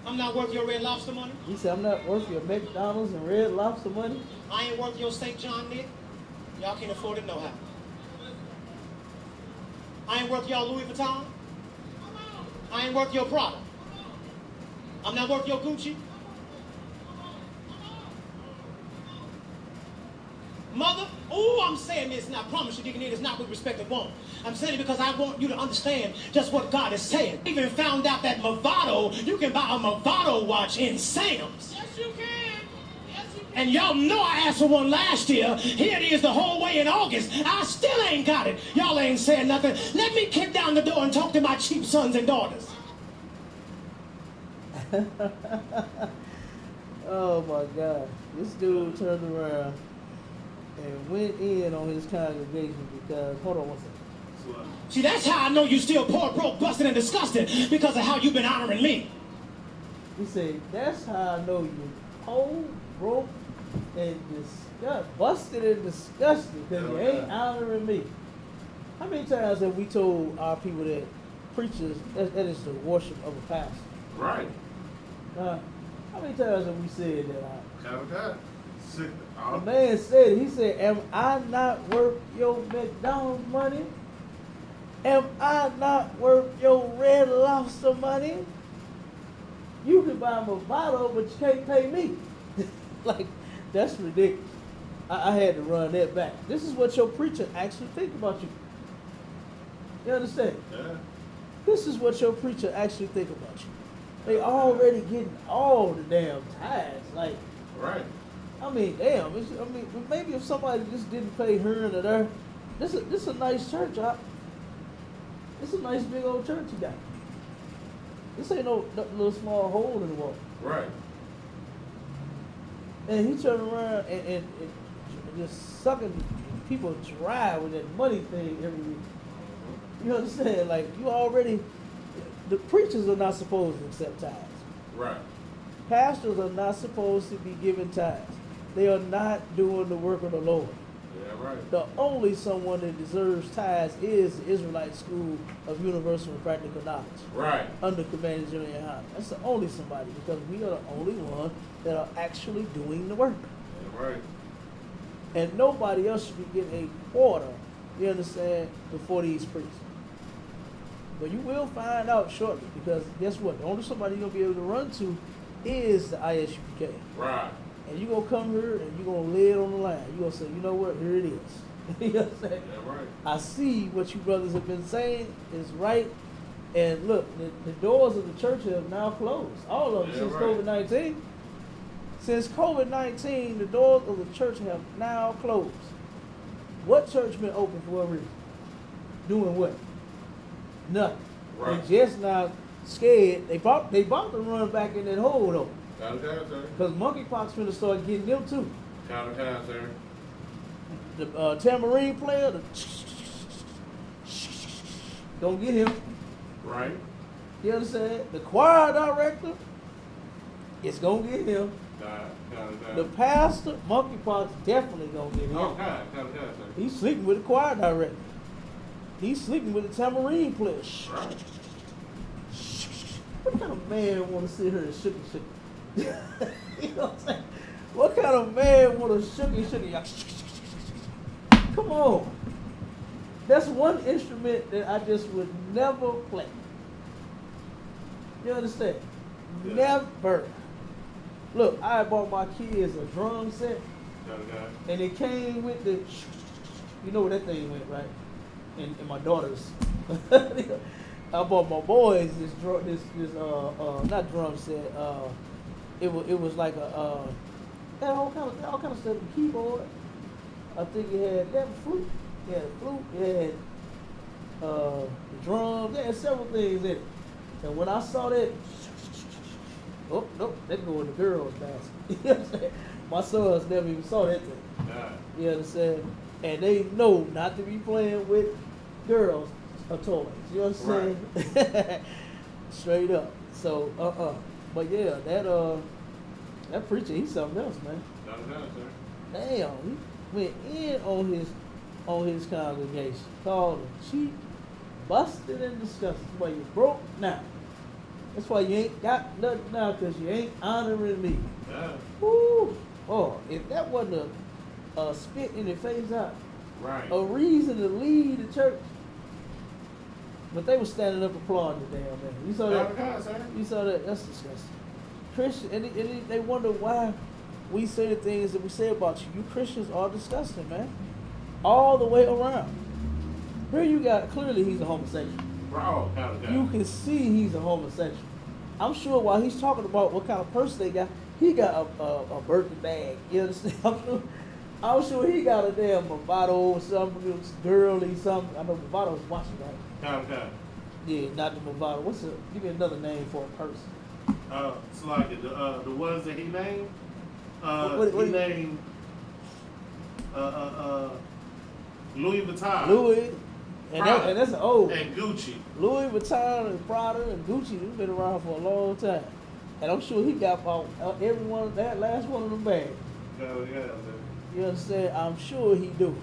I'm not worth your Red Lobster money. He said, I'm not worth your McDonald's and Red Lobster money. I ain't worth your St. John Nick. Y'all can't afford it no how. I ain't worth y'all Louis Vuitton. I ain't worth your Prada. I'm not worth your Gucci. Mother, I'm saying this, and I promise you, Deacon, it is not with respect to one. I'm saying it because I want you to understand just what God is saying. I even found out that Movado, you can buy a Movado watch in Sam's. Yes, you can. Yes, you can. And y'all know I asked for one last year. Here it is the whole way in August. I still ain't got it. Y'all ain't saying nothing. Let me kick down the door and talk to my cheap sons and daughters. Oh my God. This dude turned around and went in on his congregation because, hold on one second. See, that's how I know you still poor, broke, busted, and disgusted, because of how you've been honoring me. He said, that's how I know you poor, broke, and busted and disgusted, because you ain't honoring me. How many times have we told our people that preachers, that is the worship of a pastor? Right. How many times have we said that? Sick. The man said, he said, am I not worth your McDonald's money? Am I not worth your Red Lobster money? You can buy me a bottle, but you can't pay me. Like, that's ridiculous. I had to run that back. This is what your preacher actually think about you. You understand? Yeah. This is what your preacher actually think about you. They already getting all the damn tithes. Like, Right. I mean, damn. Maybe if somebody just didn't pay her and there, this a nice church. It's a nice big old church you got. This ain't no little small hole in the wall. Right. And he turned around and just sucking people dry with that money thing every week. You understand? Like, the preachers are not supposed to accept tithes. Right. Pastors are not supposed to be giving tithes. They are not doing the work of the Lord. Yeah, right. The only someone that deserves tithes is the Israelite School of Universal and Practical Knowledge. Right. Under Commander Julian Howard. That's the only somebody, because we are the only one that are actually doing the work. Yeah, right. And nobody else should be getting a quarter, you understand, before these priests. But you will find out shortly, because guess what? The only somebody you're going to be able to run to is the ISUPK. Right. And you're going to come here and you're going to lay it on the line. You're going to say, you know what, here it is. You know what I'm saying? Yeah, right. I see what you brothers have been saying is right. And look, the doors of the church have now closed. All of them, Yeah, since right. COVID-19. Since COVID-19, the doors of the church have now closed. What church been open for a reason? Doing what? Nothing. Right. They just now scared. They about to run back in that hole though. Count of time, sir. Because monkeypox finna start getting them too. Count of time, sir. The tambourine player, don't get him. Right. You understand? The choir director, it's gonna get him. Count of time. The pastor, monkeypox, definitely gonna get him. Oh, count of time, sir. He's sleeping with the choir director. He's sleeping with the tambourine player. Right. What kind of man want to sit here and shook and shook? You know what I'm saying? What kind of man want to shook and shook? Come on. That's one instrument that I just would never play. You understand? Yeah. Never. Look, I bought my kids a drum set, Count of time. and it came with the, you know where that thing went, right? And my daughters. I bought my boys this not drum set. It was like a had all kind of stuff. The keyboard. I think it had flute. It had a flute. It had the drums. It had several things in it. And when I saw that, oh nope, that go in the girls' basket. You know what I'm saying? My sons never even saw that thing. Nah. You understand? And they know not to be playing with girls or toys. You know what I'm saying? Straight up. So, but yeah, that preacher, he's something else, man. Count of time, sir. Damn, he went in on his congregation, called them cheap, busted, and disgusted. That's why you broke now. That's why you ain't got nothing now, because you ain't honoring me. Yeah. Woo! Oh, if that wasn't a spit in the face out, Right. a reason to leave the church. But they were standing up applauding the damn man. You saw Count of that? time, sir. You saw that? That's disgusting. Christian, and they wonder why we say the things that we say about you. You Christians are disgusting, man. All the way around. Here you got, clearly he's a homosexual. Bro, count of time. You can see he's a homosexual. I'm sure while he's talking about what kind of person they got, he got a birthday bag. You understand? I'm sure he got a damn Movado or something, girly something. I know Movado's watching, right? Count of time. Yeah, not the Movado. Give me another name for a person. It's like the ones that he named. What He named Louis Vuitton. Louis, and Prada. that's an old. And Gucci. Louis Vuitton and Prada and Gucci, they've been around for a long time. And I'm sure he got about every one, that last one of them bags. Count of time, You understand? I'm sure he do.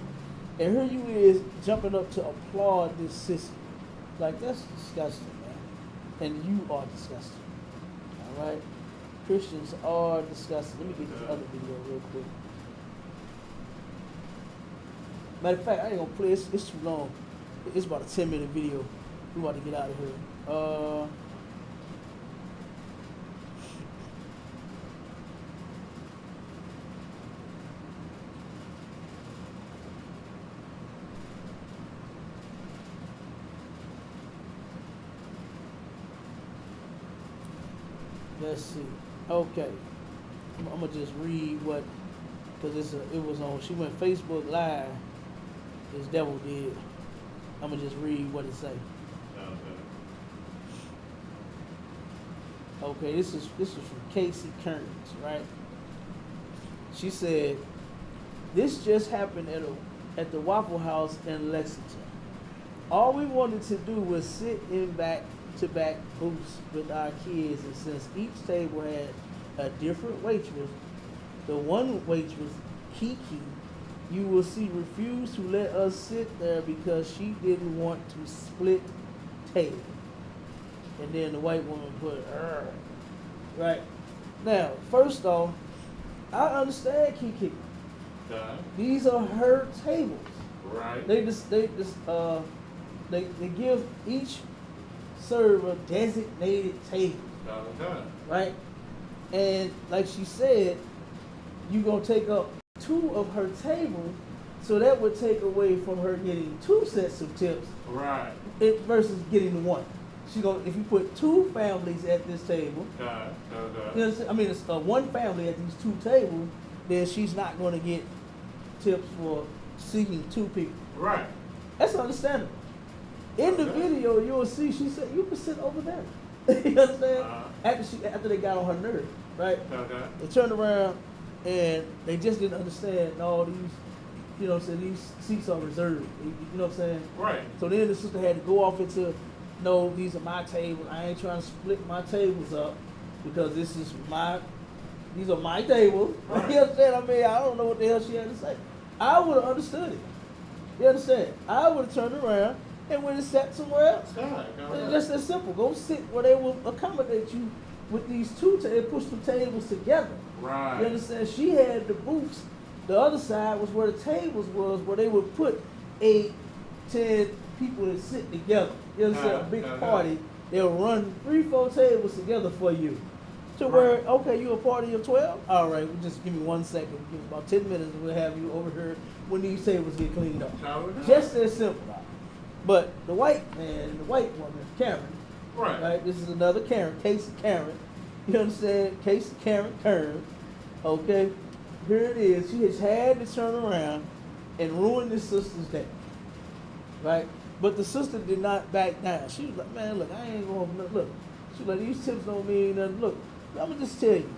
And here you is jumping up to applaud this system. Like, that's disgusting, man. And you are disgusting. All right? Christians are disgusting. Let me get this other video real quick. Matter of fact, I ain't gonna play. It's too long. It's about a 10-minute video. We about to get out of here. Let's see. Okay, I'm gonna just read what, because it was on. She went Facebook Live. This devil did. I'm gonna just read what it say. Okay, this is from Casey Kearns, right? She said, "This just happened at the Waffle House in Lexington. All we wanted to do was sit in back-to-back booths with our kids, and since each table had a different waitress, the one waitress, Kiki, you will see, refused to let us sit there because she didn't want to split table." And then the white woman put, right. Now, first off, I understand Kiki. These are her tables. Right. They give each server designated tables. Right? And like she said, you're gonna take up 2 of her tables, so that would take away from her getting 2 sets of tips. Right. Versus getting the 1. She gonna, if you put 2 families at this table, you know what I'm saying? I mean, it's 1 family at these 2 tables, then she's not gonna get tips for seeking 2 people. Right. That's understandable. In the video, you'll see she said you can sit over there. You understand? After they got on her nerve, right? They turned around and they just didn't understand all these, you know what I'm saying, these seats are reserved. You know what I'm saying? Right. So then the sister had to go off into, no, these are my tables. I ain't trying to split my tables up because these are my tables. Right. You understand? I mean, I don't know what the hell she had to say. I would have understood it. You understand? I would have turned around and went and sat somewhere else. It's just that simple. Go sit where they will accommodate you with these 2 tables, push the tables together. Right. You understand? She had the booths. The other side was where the tables was, where they would put 8, 10 people that sit together. You understand? A big party. They'll run 3, 4 tables together for you. To where, okay, you a party of 12? All right, well, just give me 1 second. Give me about 10 minutes and we'll have you over here when these tables get cleaned up. Just as simple. But the white man, the white woman, Karen, right? This is another Karen, Casey Karen. You understand? Casey Karen. Okay, here it is. She has had to turn around and ruin this sister's day, right? But the sister did not back down. She was like, man, look, I ain't going to look. She was like, these tips don't mean nothing. Look, I'm going to just tell you,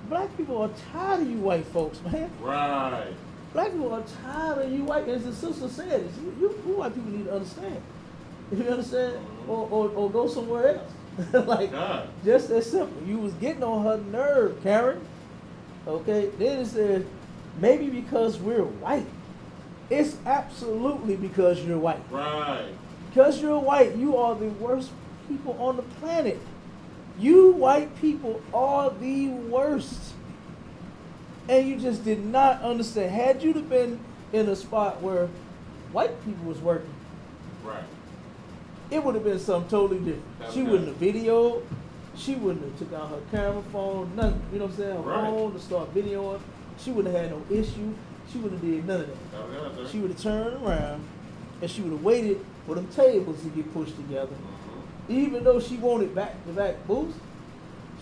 black people are tired of you white folks, man. Right. Black people are tired of you white, as the sister said, you white people need to understand. You understand? Or go somewhere else. Like, just that simple. You was getting on her nerve, Karen. Okay? Then it says, maybe because we're white. It's absolutely because you're white. Right. Because you're white, you are the worst people on the planet. You white people are the worst. And you just did not understand. Had you been in a spot where white people was working, right, it would have been something totally different. She wouldn't have videoed. She wouldn't have took out her camera phone, nothing. You know what I'm saying? Her phone to start videoing. She wouldn't have had no issue. She wouldn't have did none of that. She would have turned around and she would have waited for them tables to get pushed together. Even though she wanted back-to-back booths,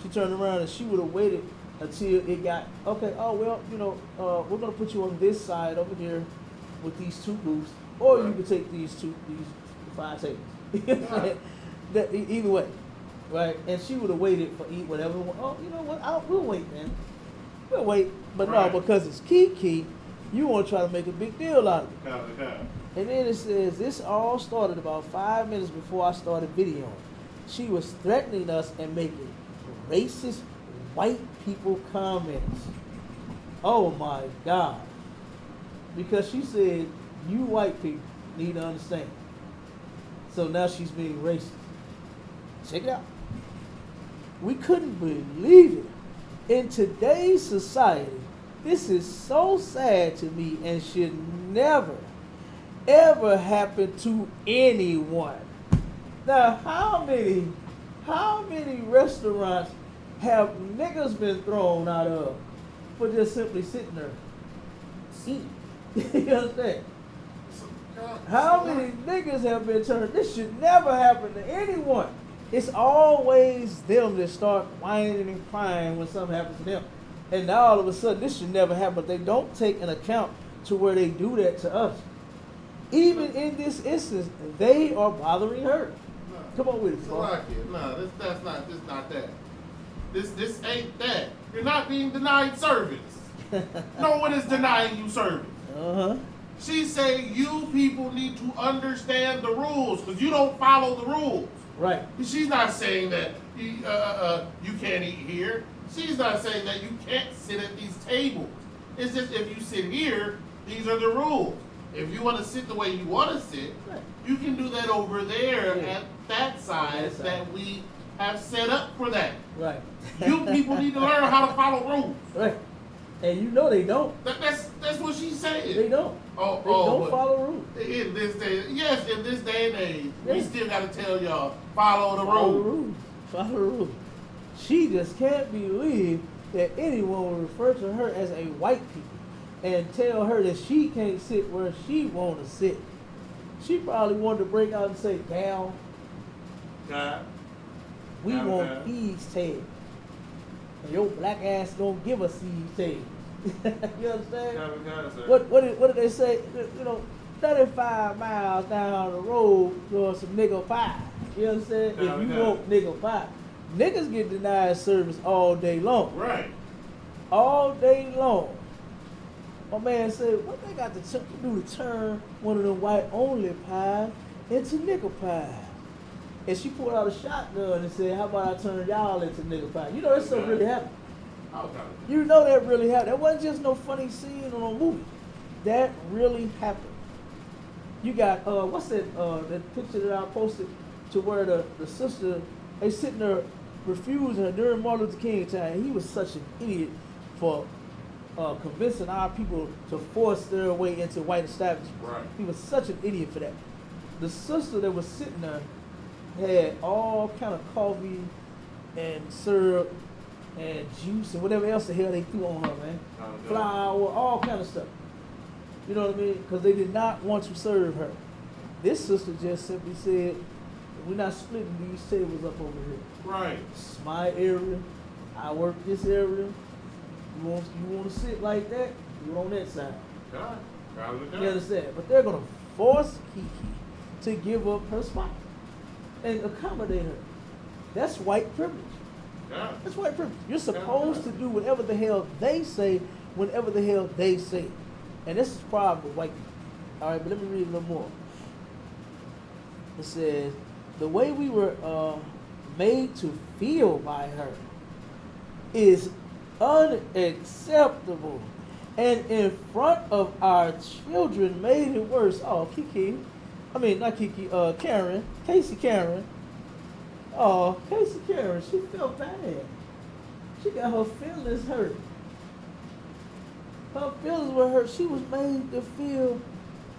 she turned around and she would have waited until it got, okay, oh, well, you know, we're going to put you on this side over here with these 2 booths, or you can take these 5 tables. Either way, right? And she would have waited for whatever. Oh, you know what? We'll wait, man. We'll wait. But no, because it's Kiki, you want to try to make a big deal out of it. And then it says, this all started about 5 minutes before I started videoing. She was threatening us and making racist white people comments. Oh my God. Because she said, you white people need to understand. So now she's being racist. Check it out. We couldn't believe it. In today's society, this is so sad to me and should never ever happen to anyone. Now, how many restaurants have niggas been thrown out of for just simply sitting there eating? You understand? How many niggas have been turned? This should never happen to anyone. It's always them that start whining and crying when something happens to them. And now all of a sudden, this should never happen. But they don't take an account to where they do that to us. Even in this instance, they are bothering her. No. Come on with it, So like it. No, that's not that. This ain't that. You're not being denied service. No one is denying you service. Uh-huh. She say you people need to understand the rules because you don't follow the rules. Right. She's not saying that you can't eat here. She's not saying that you can't sit at these tables. It's just if you sit here, these are the rules. If you want to sit the way you want to sit, Right. you can do that over there Yeah. at that side that we have set up for that. Right. You people need to learn how to follow rules. Right. And you know they don't. That's what she's saying. They don't. Oh, They don't but follow rules. in this day, yes, in this day and age, we Yeah. still got to tell y'all follow the Follow the rules. rules. Follow the rules. She just can't believe that anyone will refer to her as a white people and tell her that she can't sit where she want to sit. She probably wanted to break out and say, "Gal, God. we Gal, want gal. these tails. And your black ass don't give us these tails." You understand? What did they say? You know, 35 miles down the road for some nigga pie. You understand? Yeah, If you yeah. want nigga pie, niggas get denied service all day long. Right. All day long. My man said, what they got to do to turn one of the white only pies into nigga pie? And she pulled out a shotgun and said, how about I turn y'all into nigga pie? You know that stuff really happened. Okay. You know that really happened. That wasn't just no funny scene or no movie. That really happened. You got what's that picture that I posted to where the sister they sitting there refusing her during Martin Luther King time. He was such an idiot for convincing our people to force their way into white establishment. Right. He was such an idiot for that. The sister that was sitting there had all kind of coffee and syrup and juice and whatever else the hell they threw on her, man. Okay. Flour, all kind of stuff. You know what I mean? Because they did not want to serve her. This sister just simply said, we're not splitting these tables up over here. Right. It's my area. I work this area. You want to sit like that? You're on that side. God. God. You understand? But they're going to force Kiki to give up her spot and accommodate her. That's white privilege. God. That's white privilege. You're supposed to do whatever the hell they say, whenever the hell they say it. And this is the problem with white people. All right, but let me read a little more. It says, the way we were made to feel by her is unacceptable. And in front of our children made it worse. Oh, Casey Karen. Oh, Casey Karen, she felt bad. She got her feelings hurt. Her feelings were hurt. She was made to feel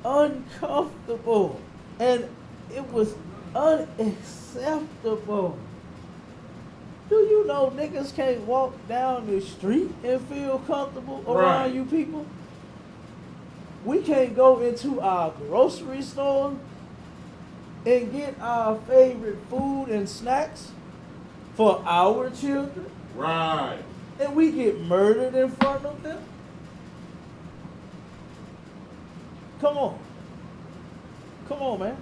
uncomfortable. And it was unacceptable. Do you know niggas can't walk down the street and feel comfortable around Right. you people? We can't go into our grocery store and get our favorite food and snacks for our children, Right. and we get murdered in front of them? Come on. Come on, man.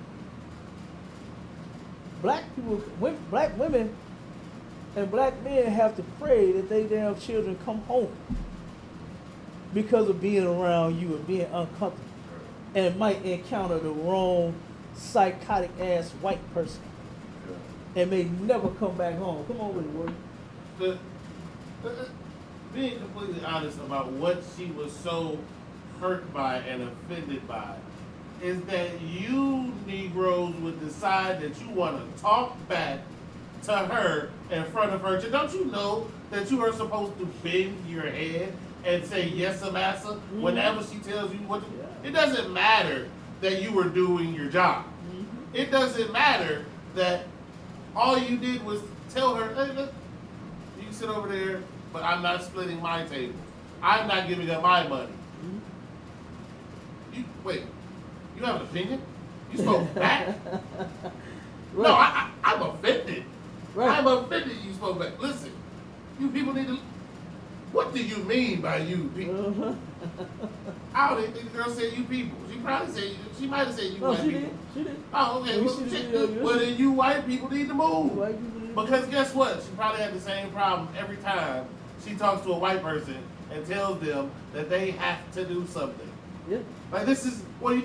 Black women and black men have to pray that they damn children come home because of being around you and being uncomfortable and might encounter the wrong psychotic ass white person and may never come back home. Come on with it, Woody. Being completely honest about what she was so hurt by and offended by is that you Negroes would decide that you want to talk back to her in front of her. Don't you know that you are supposed to bend your head and say yes, massa, whenever she tells you what to do? It doesn't matter that you were doing your job. Mm-hmm. It doesn't matter that all you did was tell her, hey, look, you can sit over there, but I'm not splitting my table. I'm not giving up my money. Mm-hmm. Wait, you have an opinion? You spoke back? Right. No, I'm offended. Right. I'm offended you spoke back. Listen, you people need to, what do you mean by you people? Uh-huh. I don't even think the girl said you people. She probably said, she might have said you No, white she people. did. She did. Oh, okay. We Well, see the shit, video, well, then you white people need to move. White people need to move. Because guess what? She probably had the same problem every time she talks to a white person and tells them that they have to do something. Yeah. Like this is, what do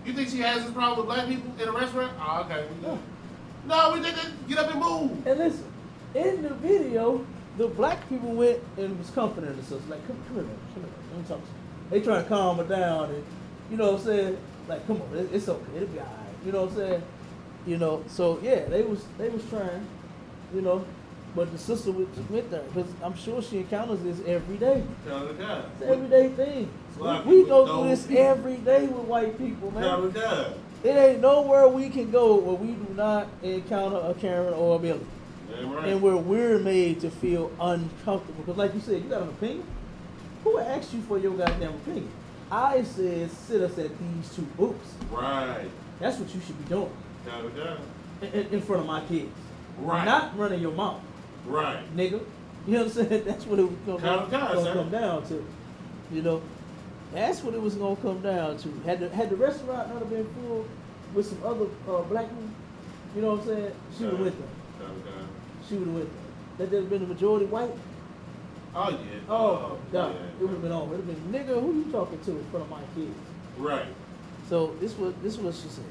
you think she has this problem with black people in a restaurant? Oh, okay. We good. No, we think that get up and move. And listen, in the video, the black people went and was comforting themselves. Like, come here, man. Come here. Let me talk to you. They trying to calm her down, and you know what I'm saying? Like, come on, it's okay. It'll be all right. You know what I'm saying? You know, so yeah, they was trying, you know, but the sister went there because I'm sure she encounters this every day. It's an everyday thing. We go through this every day with white people, man. It ain't nowhere we can go where we do not encounter a Karen or a Billy. Right. And where we're made to feel uncomfortable. Because like you said, you got an opinion? Who asked you for your goddamn opinion? I said sit us at these two books. Right. That's what you should be doing. In front of my kids. Right. Not running your mouth. Right. Nigga. You know what I'm saying? That's what it was gonna come down to. You know? That's what it was gonna come down to. Had the restaurant not have been full with some other black people, you know what I'm saying? She would have went there. She would have went there. That there'd been the majority white. Oh yeah. Oh, no, yeah. it would have been on. It would have been, nigga, who you talking to in front of my kids? Right. So this was what she said.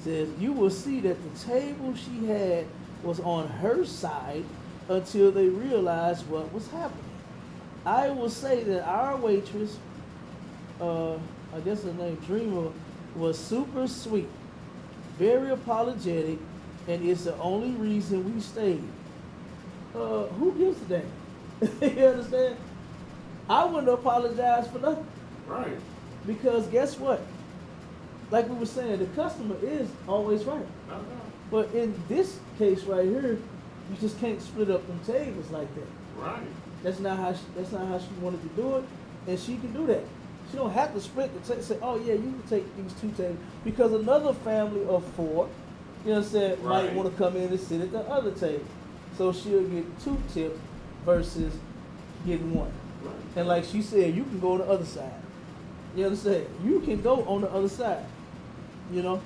Says you will see that the table she had was on her side until they realized what was happening. I will say that our waitress, I guess her name Dreamer, was super sweet, very apologetic, and it's the only reason we stayed. Who gives a damn? You understand? I wouldn't apologize for nothing. Right. Because guess what? Like we were saying, the customer is always right. But in this case right here, you just can't split up them tables like that. Right. That's not how she wanted to do it, and she can do that. She don't have to split the say, oh yeah, you can take these two tables because another family of four, you know what I'm saying, Right. might want to come in and sit at the other table. So she'll get 2 tips versus getting 1. Right. And like she said, you can go on the other side. You understand? You can go on the other side. You know?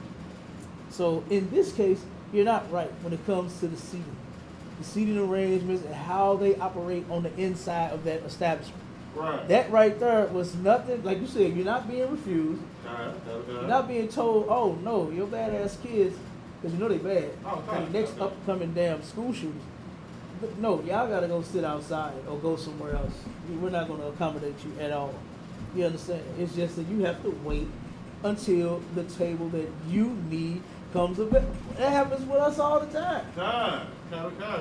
So in this case, you're not right when it comes to the seating arrangements and how they operate on the inside of that establishment. Right. That right there was nothing, like you said, you're not being refused. You're not being told, oh no, your badass kids, because you know they bad. Next upcoming damn school shootings. No, y'all gotta go sit outside or go somewhere else. We're not gonna accommodate you at all. You understand? It's just that you have to wait until the table that you need comes available. That happens with us all the time.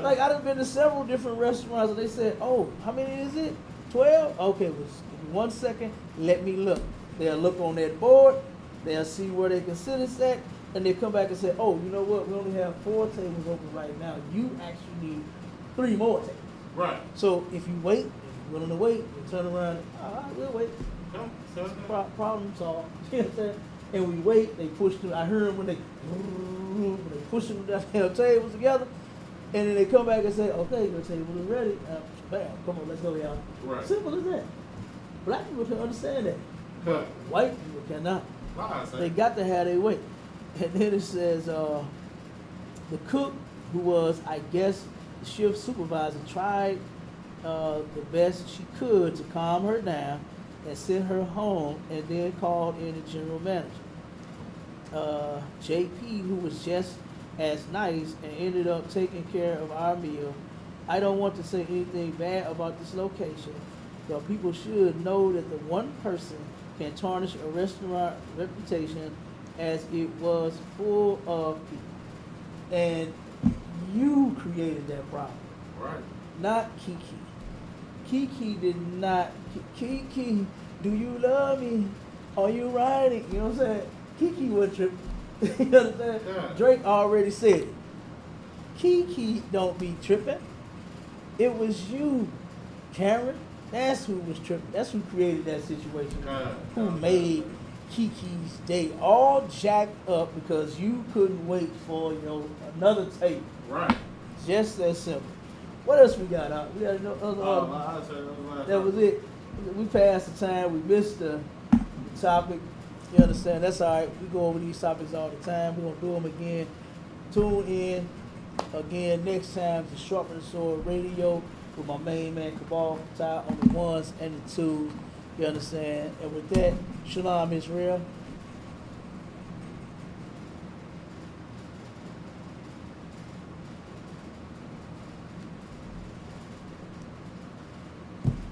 Like I done been to several different restaurants and they said, oh, how many is it? 12? Okay, well, give me 1 second, let me look. They'll look on that board, they'll see where they can sit us at, and they come back and say, oh, you know what, we only have 4 tables open right now. You actually need 3 more tables. Right. So if you wait, if you're willing to wait, you turn around, all right, we'll wait. Problem solved. You know what I'm saying? And we wait, they push them. I heard them when they push them down tables together, and then they come back and say, okay, your table is ready. Bam, come on, let's go, y'all. Right. Simple as that. Black people can understand that. But White people cannot. They got to have their way. And then it says, the cook, who was, I guess, the shift supervisor, tried the best she could to calm her down and sent her home, and then called in the general manager. JP, who was just as nice and ended up taking care of our meal. I don't want to say anything bad about this location, but people should know that the one person can tarnish a restaurant reputation as it was full of people. And you created that problem. right. Not Kiki. Kiki did not. Kiki, do you love me? are you riding? You know what I'm saying? Kiki was tripping. You understand? Yeah. Drake already said it. Kiki don't be tripping. It was you, Karen. That's who was tripping. That's who created that situation. Who made Kiki's day all jacked up because you couldn't wait for another tape. Right. Just that simple. What else we got out? We got no other. That was it. We passed the time. We missed the topic. You understand? That's all right. We go over these topics all the time. We're gonna do them again. Tune in again next time to Sharpen the Sword Radio with my main man Cabal Ty on the ones and the twos. You understand? And with that, Shalom Israel.